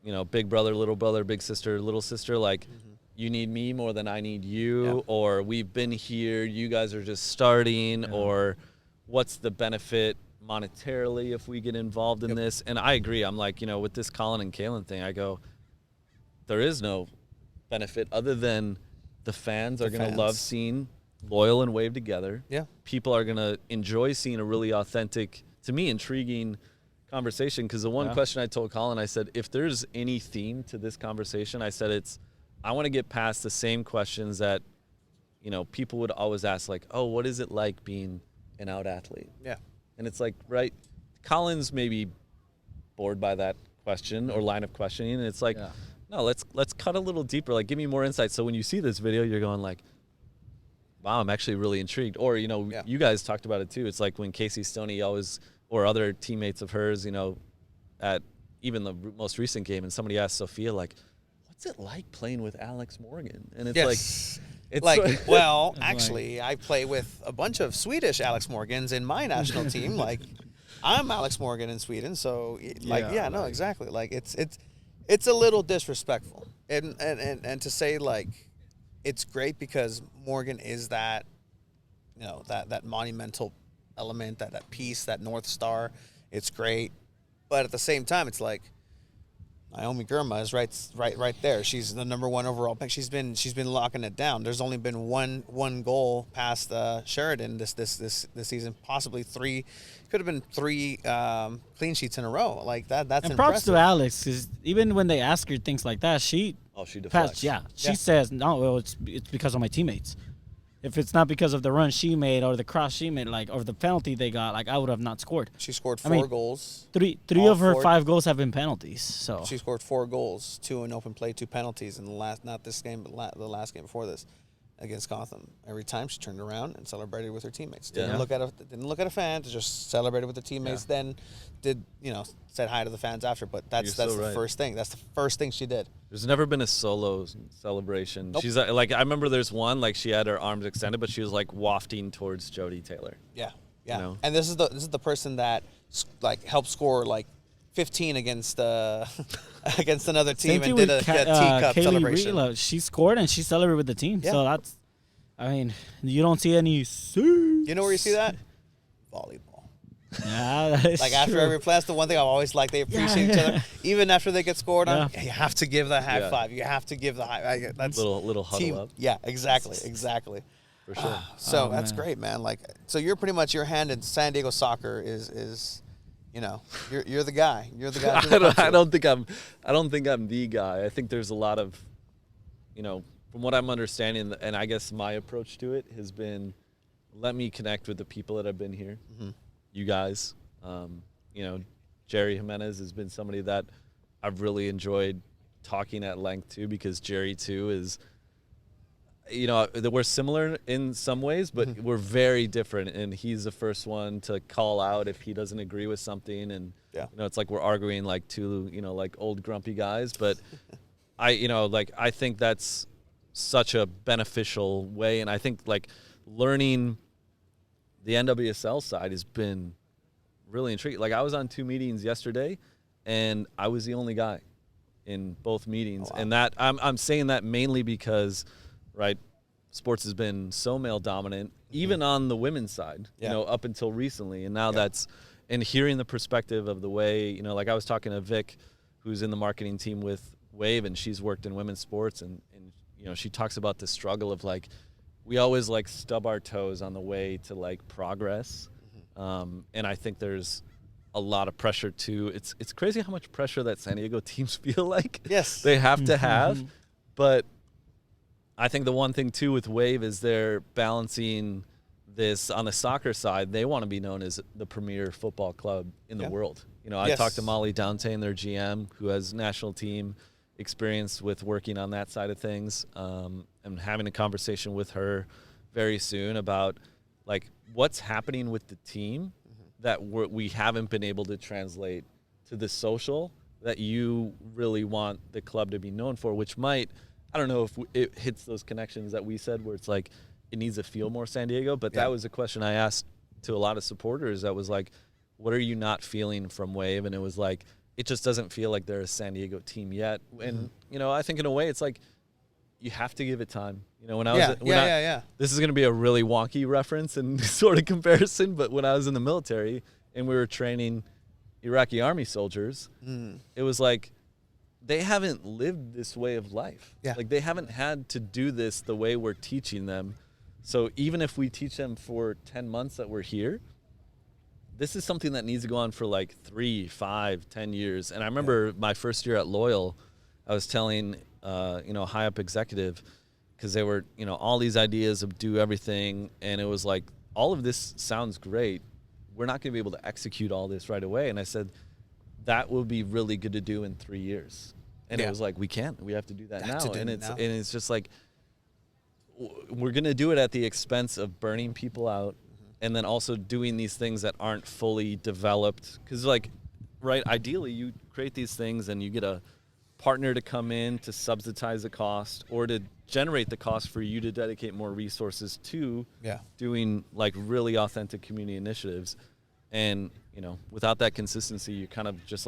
you know, big brother, big sister, little sister, like you need me more than I need you, or we've been here, you guys are just starting, or what's the benefit monetarily if we get involved in this? And I agree. I'm like, you know, with this Colin and Kalen thing, I go, there is no benefit other than the fans are going to love seeing Loyal and Wave together. Yeah. People are going to enjoy seeing a really authentic, to me, intriguing conversation. Because the one question I told Colin, I said, if there's any theme to this conversation, I said, I want to get past the same questions that, you know, people would always ask, like, oh, what is it like being an out athlete? Yeah. And it's like, right, Colin's maybe bored by that question or line of questioning. And it's like, no, let's cut a little deeper. Like, give me more insight. So when you see this video, you're going like, wow, I'm actually really intrigued. Or, you know, you guys talked about it too. It's like when Casey Stoney always, or other teammates of hers, you know, at even the most recent game, and somebody asked Sophia, like, what's it like playing with Alex Morgan? And it's like, well, actually, I play with a bunch of Swedish Alex Morgans in my national team. Like, I'm Alex Morgan in Sweden, so like, no, exactly. Like, it's a little disrespectful, and to say like, it's great because Morgan is that, you know, that monumental element, that piece, that North Star. It's great, but at the same time, it's like Naomi Girma is right there. She's the number 1 overall pick. She's been locking it down. There's only been one goal past Sheridan this season, possibly 3. Could have been 3 clean sheets in a row. Like that. That's and props impressive. to Alex, because even when they ask her things like that, she deflects. She says, no, well, it's because of my teammates. If it's not because of the run she made or the cross she made, like, or the penalty they got, like, I would have not scored. She scored 4 goals. Three of her 5 goals have been penalties. So she scored 4 goals, 2 in open play, 2 penalties in the last, not this game, but the last game before this, against Gotham. Every time she turned around and celebrated with her teammates. Didn't look at a fan, just celebrated with the teammates. Then said hi to the fans after. But that's the first thing. That's the first thing she did. There's never been a solo celebration. Nope. She's like, I remember there's one, like, she had her arms extended, but she was like wafting towards Jody Taylor. Yeah. You know? And this is the person that like helped score like 15 against against another team and did a teacup celebration. Reed, she scored and she celebrated with the team. Yeah. So that's, I mean, you don't see any. You know where you see that? Volleyball. Yeah, that is like after true. every play, that's the one thing I've always liked. They appreciate each other, even after they get scored on. You have to give the high five. You have to give the high. That's little huddle team, up. Yeah, exactly. For sure. So that's great, man. Like, so you're pretty much your hand in San Diego soccer is, you know, you're the guy. You're the guy. I don't think I'm the guy. I think there's a lot of, you know, from what I'm understanding, and I guess my approach to it has been, let me connect with the people that have been here. Mm-hmm. You guys, you know, Jerry Jimenez has been somebody that I've really enjoyed talking at length to, because Jerry too is, you know, we're similar in some ways, but we're very different. And he's the first one to call out if he doesn't agree with something. And, you know, it's like we're arguing like 2, you know, like old grumpy guys. But I think that's such a beneficial way. And I think like learning the NWSL side has been really intriguing. Like, I was on 2 meetings yesterday, and I was the only guy in both meetings. Oh, wow. And that I'm saying that mainly because, right, sports has been so male dominant, even on the women's side, you know, up until recently. And now and hearing the perspective of the way, you know, like I was talking to Vic, who's in the marketing team with Wave, and she's worked in women's sports, and you know, she talks about the struggle of like, we always like stub our toes on the way to like progress. And I think there's a lot of pressure too. It's crazy how much pressure that San Diego teams feel like they have to have. But I think the one thing too with Wave is they're balancing this on the soccer side. They want to be known as the premier football club in the world. You know, I talked to Molly Downtain, their GM, who has national team experience with working on that side of things. I'm having a conversation with her very soon about like what's happening with the team that we haven't been able to translate to the social that you really want the club to be known for, which might, I don't know if it hits those connections that we said where it's like it needs to feel more San Diego, but that was a question I asked to a lot of supporters that was like, what are you not feeling from Wave? And it was like, it just doesn't feel like they're a San Diego team yet. And I think in a way it's like you have to give it time. When I was this is going to be a really wonky reference and sort of comparison, but when I was in the military and we were training Iraqi army soldiers, it was like they haven't lived this way of life. Yeah. Like they haven't had to do this the way we're teaching them. So even if we teach them for 10 months that we're here, this is something that needs to go on for like 3, 5, 10 years. And I remember my first year at Loyal, I was telling, high up executive, because they were, all these ideas of do everything. And it was like, all of this sounds great. We're not going to be able to execute all this right away. And I said, that will be really good to do in 3 years. And it was like, we can't. We have to do that now. And it's just like, we're going to do it at the expense of burning people out, and then also doing these things that aren't fully developed. Because, ideally, you create these things and you get a partner to come in to subsidize the cost or to generate the cost for you to dedicate more resources to doing, really authentic community initiatives. And, without that consistency, you're kind of just,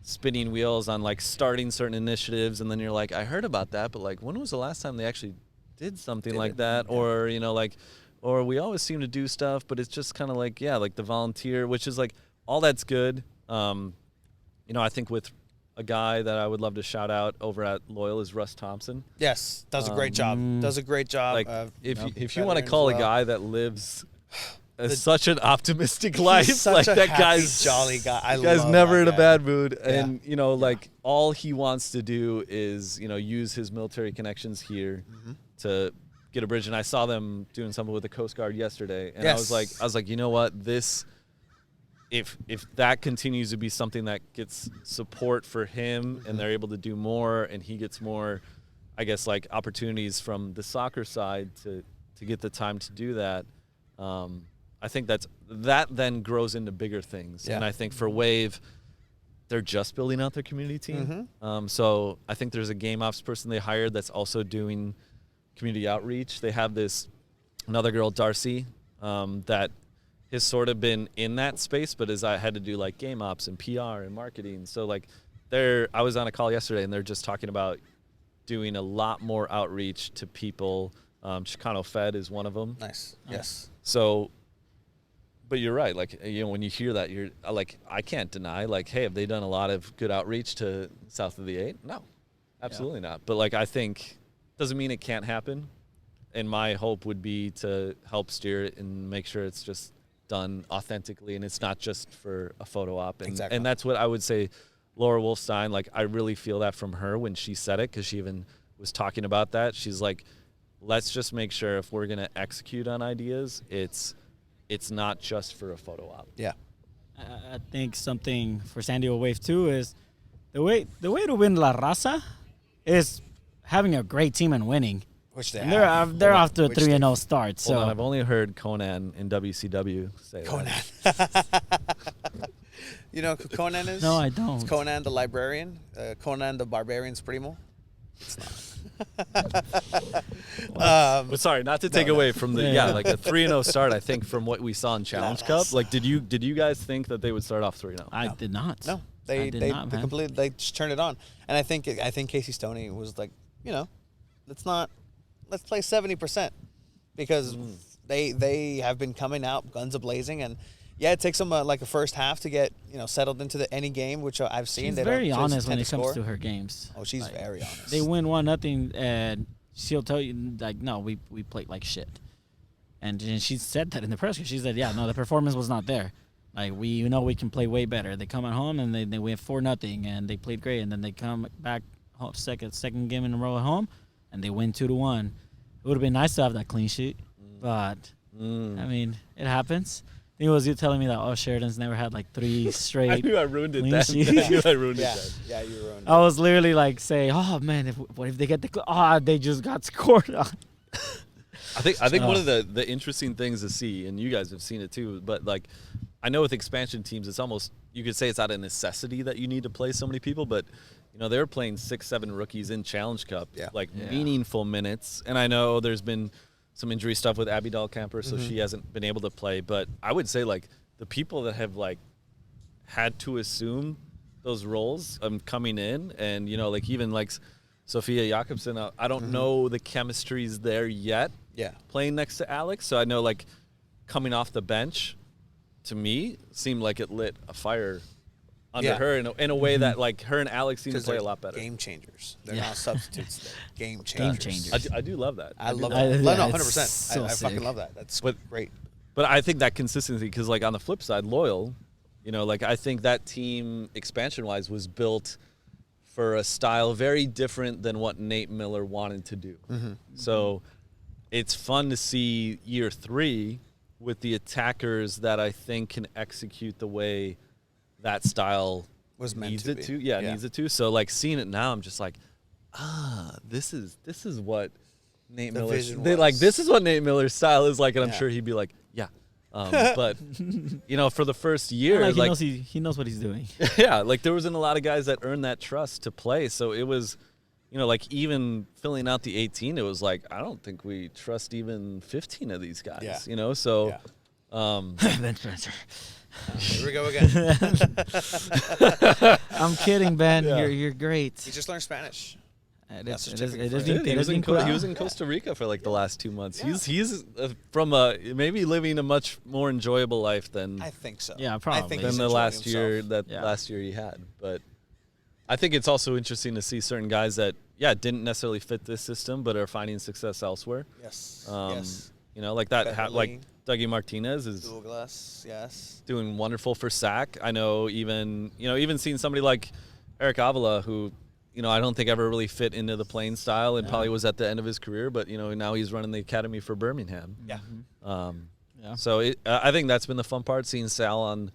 spinning wheels on, starting certain initiatives. And then you're like, I heard about that, but, when was the last time they actually did something like that? Or, or we always seem to do stuff, but it's just kind of the volunteer, which is all that's good. I think with a guy that I would love to shout out over at Loyal is Russ Thompson. Yes, does a great job. Does a great job. If you want to call a guy that lives such an optimistic life, such a that happy, guy's jolly guy. Guy's never in a guy. bad mood, and all he wants to do is use his military connections here to get a bridge. And I saw them doing something with the Coast Guard yesterday, and I was like, you know what, this. If that continues to be something that gets support for him and they're able to do more and he gets more, I guess, opportunities from the soccer side to get the time to do that, I think that then grows into bigger things. Yeah. And I think for Wave, they're just building out their community team. So I think there's a game ops person they hired that's also doing community outreach. They have another girl, Darcy, that has sort of been in that space, but as I had to do game ops and PR and marketing. So I was on a call yesterday and they're just talking about doing a lot more outreach to people. Chicano Fed is one of them. Nice. Yes. So, but you're right. When you hear that, you're I can't deny, hey, have they done a lot of good outreach to south of the 8? No, absolutely not. But I think doesn't mean it can't happen. And my hope would be to help steer it and make sure it's just done authentically and it's not just for a photo op. And that's what I would say. Laura Wolfstein, I really feel that from her when she said it, because she even was talking about that. She's like, let's just make sure if we're going to execute on ideas, it's not just for a photo op. Yeah. I think something for San Diego Wave too is the way to win La Raza is having a great team and winning. Which they're off to a 3-0 start. So I've only heard Conan in WCW say Conan. that. You know who Conan is? No, I don't. It's Conan the Librarian. Conan the Barbarian's Primo. It's not. But sorry, not to take away from the a 3-0 start. I think from what we saw in Challenge Cup, did you guys think that they would start off 3-0? I did not. No, they just turned it on, and I think Casey Stoney was let's play 70%, because they have been coming out guns a-blazing, and it takes them a first half to get settled into any game, which I've seen. She's they very don't honest when it score. comes to her games. Oh, she's very honest. They win 1-0, and she'll tell you no, we played like shit. And she said that in the press. She said, the performance was not there. We we can play way better. They come at home and they win 4-0, and they played great, and then they come back home, second game in a row at home, and they win 2-1. It would have been nice to have that clean sheet, but I mean, it happens. I think it was you telling me that Sheridan's never had 3 straight. I knew I ruined it clean then. sheets. I knew I ruined it then. Yeah, you ruined it. I was literally saying, oh man, what if they get they just got scored on. I think one of the interesting things to see, and you guys have seen it too, but I know with expansion teams, it's almost, you could say it's out of necessity that you need to play so many people, but they were playing 6-7 rookies in Challenge Cup, meaningful minutes. And I know there's been some injury stuff with Abby Dahlkamper, so she hasn't been able to play. But I would say the people that have had to assume those roles coming in, and like even like Sophia Jakobsen, I don't know the chemistry's there yet. Yeah. Playing next to Alex, so I know like coming off the bench, to me seemed like it lit a fire under her in a way that like her and Alex seem to play a lot better. Game changers. They're not substitutes. They're game Game changers. changers. I do love that. I love that. that. Yeah, No, it's 100%. so I fucking sick. love that. That's great. But I think that consistency, because like on the flip side, Loyal, like I think that team expansion-wise was built for a style very different than what Nate Miller wanted to do. So it's fun to see year 3 with the attackers that I think can execute the way that style Was meant needs to it be. to. Yeah, needs it to. So like seeing it now, I'm just like, this is what Nate Miller. vision Like was. this is what Nate Miller's style is like, and I'm Yeah. sure he'd be like, yeah. But for the first year, Like he knows what he's doing. yeah, like there wasn't a lot of guys that earned that trust to play. So it was, like even filling out the 18, it was like, I don't think we trust even 15 of these guys, Yeah. So, Yeah. Ben Spencer. Here we go again. I'm kidding, Ben. Yeah. You're great. He just learned Spanish. It That's is certificate for being- Dude, he it was is in being put he was out. in Costa Rica for like the last 2 months. He's from maybe living a much more enjoyable life than I think so. Yeah, I probably. think than he's the enjoying last year himself. last year he had. But I think it's also interesting to see certain guys that didn't necessarily fit this system but are finding success elsewhere. Yes. Yes. Like that Beverly. like Dougie Martinez is Douglas. Yes. doing wonderful for SAC. I know even seeing somebody like Eric Avila, who I don't think ever really fit into the playing style and probably was at the end of his career, but now he's running the academy for Birmingham. Yeah. Yeah. So I think that's been the fun part, seeing Sal on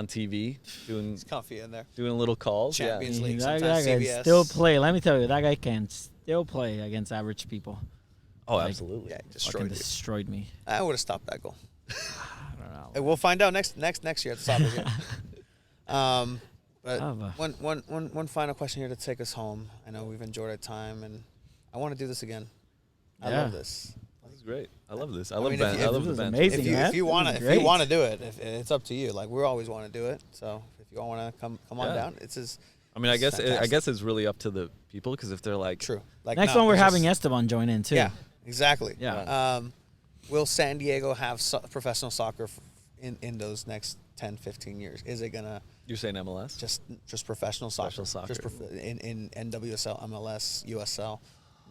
TV doing He's comfy in there. doing little calls. Champions League. That Sometimes guy CBS. can still play. Let me tell you, that guy can still play against average people. Oh, Like, absolutely. Yeah, he Fucking destroyed you. destroyed me. I would have stopped that goal. I don't know. Hey, we'll find out next year at the soccer game. But Oh, but- one final question here to take us home. I know we've enjoyed our time, and I want to do this again. I Yeah. love this. This is great. I love this. I I love mean, Ben. if I love this the is bench. amazing. If man. you want to This is great. do it, it's up to you. Like we always want to do it. So if you all want to come on Yeah. down, it's as I mean, I It's guess fantastic. it's really up to the people, because if they're like, true. Like Next no, one, we're it's having just- Esteban join in too. Yeah, exactly. Yeah. Will San Diego have professional soccer in those next 10, 15 years? Is it gonna you're saying MLS? just professional soccer? Professional Just soccer. in NWSL, MLS, USL.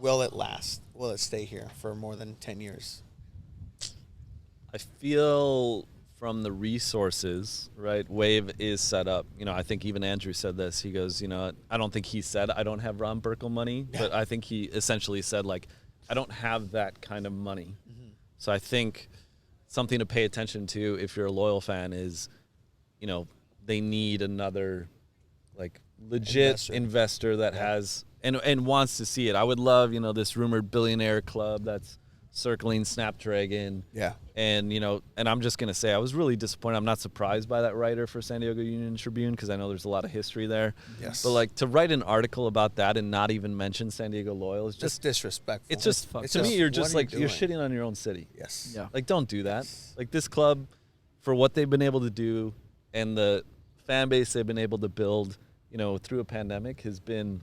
Will it last? Will it stay here for more than 10 years? I feel from the resources, right, Wave is set up. I think even Andrew said this. He goes, I don't think he said I don't have Ron Burkle money, but I think he essentially said, like, I don't have that kind of money. So I think something to pay attention to if you're a Loyal fan is, they need another, like, legit investor that has and wants to see it. I would love, this rumored billionaire club that's circling Snapdragon. Yeah. And, and I'm just going to say I was really disappointed. I'm not surprised by that writer for San Diego Union Tribune, because I know there's a lot of history there. Yes. But, like, to write an article about that and not even mention San Diego Loyal is Just just, disrespectful. it's just, fucked to up. me, you're What just are you like, you're doing? shitting on your own city. Yes. Yeah. Like, don't do that. Like, this club, for what they've been able to do and the fan base they've been able to build, through a pandemic has been,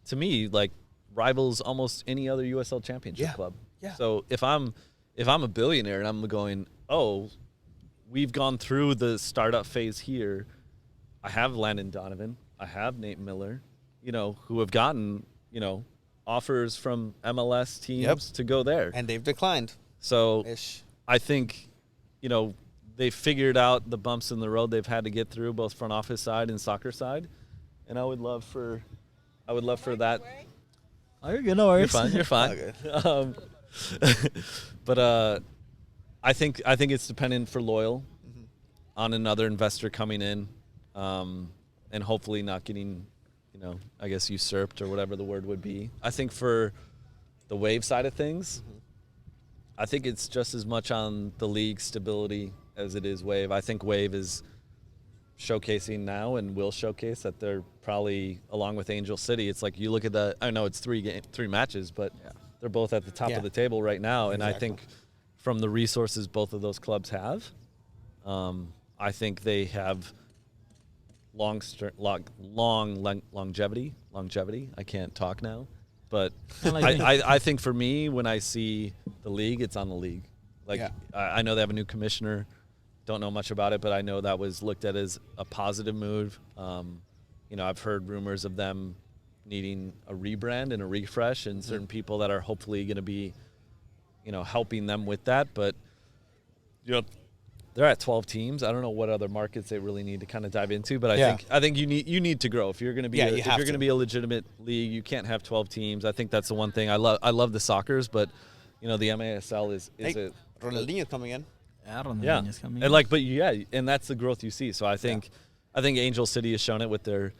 to me, like, rivals almost any other USL championship Yeah. club. Yeah. So if I'm a billionaire and I'm going, oh, we've gone through the startup phase here. I have Landon Donovan. I have Nate Miller, who have gotten, offers from MLS teams to go there. And they've declined. So Ish. I think, they figured out the bumps in the road they've had to get through, both front office side and soccer side. And I would love for that. Oh, you're good. No worries. You're fine. All But I think it's dependent for Loyal on another investor coming in, and hopefully not getting, I guess usurped or whatever the word would be. I think for the Wave side of things, I think it's just as much on the league stability as it is Wave. I think Wave is showcasing now and will showcase that they're probably, along with Angel City, it's like you look at I know it's three matches, but they're both at the top of the table right now. And I think from the resources both of those clubs have, I think they have longevity. I can't talk now, but Kinda like me. I think for me, when I see the league, it's on the league. Like Yeah. I know they have a new commissioner. Don't know much about it, but I know that was looked at as a positive move. I've heard rumors of them needing a rebrand and a refresh, and certain people that are hopefully going to be, helping them with that. But they're at 12 teams. I don't know what other markets they really need to kind of dive into, but I think you need to grow if you're going to be Yeah, if you have you're going to to. be a legitimate league. You can't have 12 teams. I think that's the one thing I love the Soccers, but the MASL is Hey, Ronaldinho coming in. I don't know. yeah, It's coming. and and that's the growth you see. So I think Angel City has shown it with their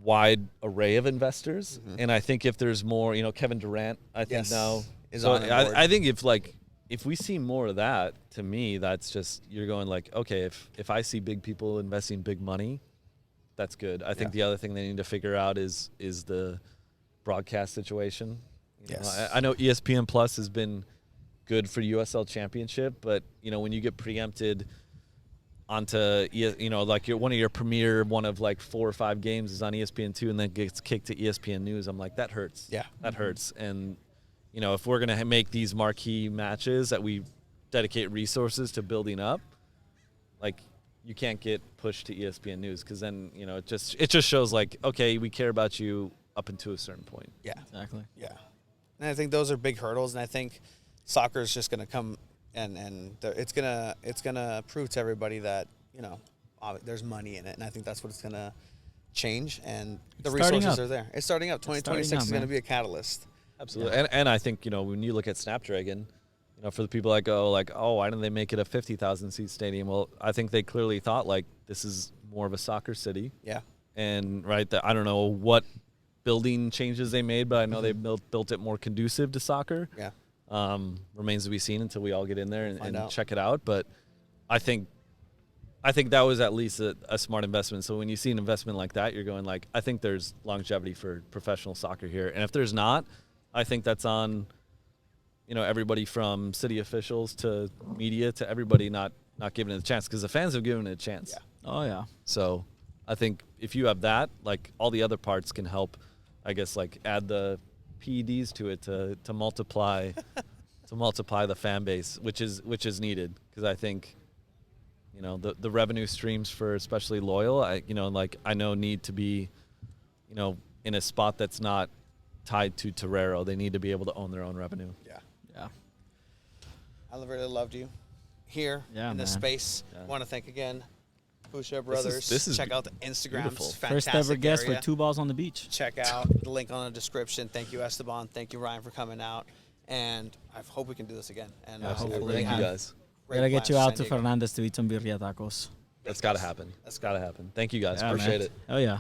wide array of investors, and I think if there's more, Mm-hmm. Kevin Durant, I think Yes, now is so on board. I think if we see more of that, to me, that's just you're going like, okay, if I see big people investing big money, that's good. I think the other thing they need to figure out is the broadcast situation. Yes. I know ESPN Plus has been good for USL Championship, but when you get preempted onto like one of your premier one of like 4 or 5 games is on ESPN2 and then gets kicked to ESPN News, I'm like, that hurts. Yeah. That hurts. And if we're going to make these marquee matches that we dedicate resources to building up, like you can't get pushed to ESPN News, because then it just shows like, okay, we care about you up until a certain point. Yeah. Exactly. Yeah. And I think those are big hurdles, and I think soccer is just going to come and it's gonna prove to everybody that there's money in it, and I think that's what it's gonna change. And the It's starting resources up. are there. It's starting up. 2026 starting up, is going to man. be a catalyst. Absolutely. And I think, when you look at Snapdragon, for the people that go like, oh, why didn't they make it a 50,000 seat stadium? Well, I think they clearly thought like this is more of a soccer city. Yeah. And that I don't know what building changes they made, but I know they built it more conducive to soccer. Yeah. Remains to be seen until we all get in there Find and out. check it out. But I think that was at least a smart investment. So when you see an investment like that, you're going like, I think there's longevity for professional soccer here. And if there's not, I think that's on, everybody from city officials to media to everybody not giving it a chance, because the fans have given it a chance. Yeah. Oh yeah. So I think if you have that, like all the other parts can help, I guess, like add the PEDs to it to multiply the fan base, which is needed, because I think the revenue streams for especially Loyal, I know need to be in a spot that's not tied to Torero. They need to be able to own their own revenue. Yeah. Yeah. I really loved you here Yeah, in this man. space. Yeah. Want to thank again Pusha Brothers. this is Check out the Instagrams. beautiful. Fantastic First ever guest area. for 2 balls on the beach. Check out the link on the description. Thank you, Esteban. Thank you, Ryan, for coming out. And I hope we can do this again. And hopefully. Thank you guys. Great Gotta get you plans, out to San Diego. Fernandez to eat some birria tacos. That's got to happen. That's got to happen. Thank you guys. Yeah, Appreciate man. it. Oh yeah.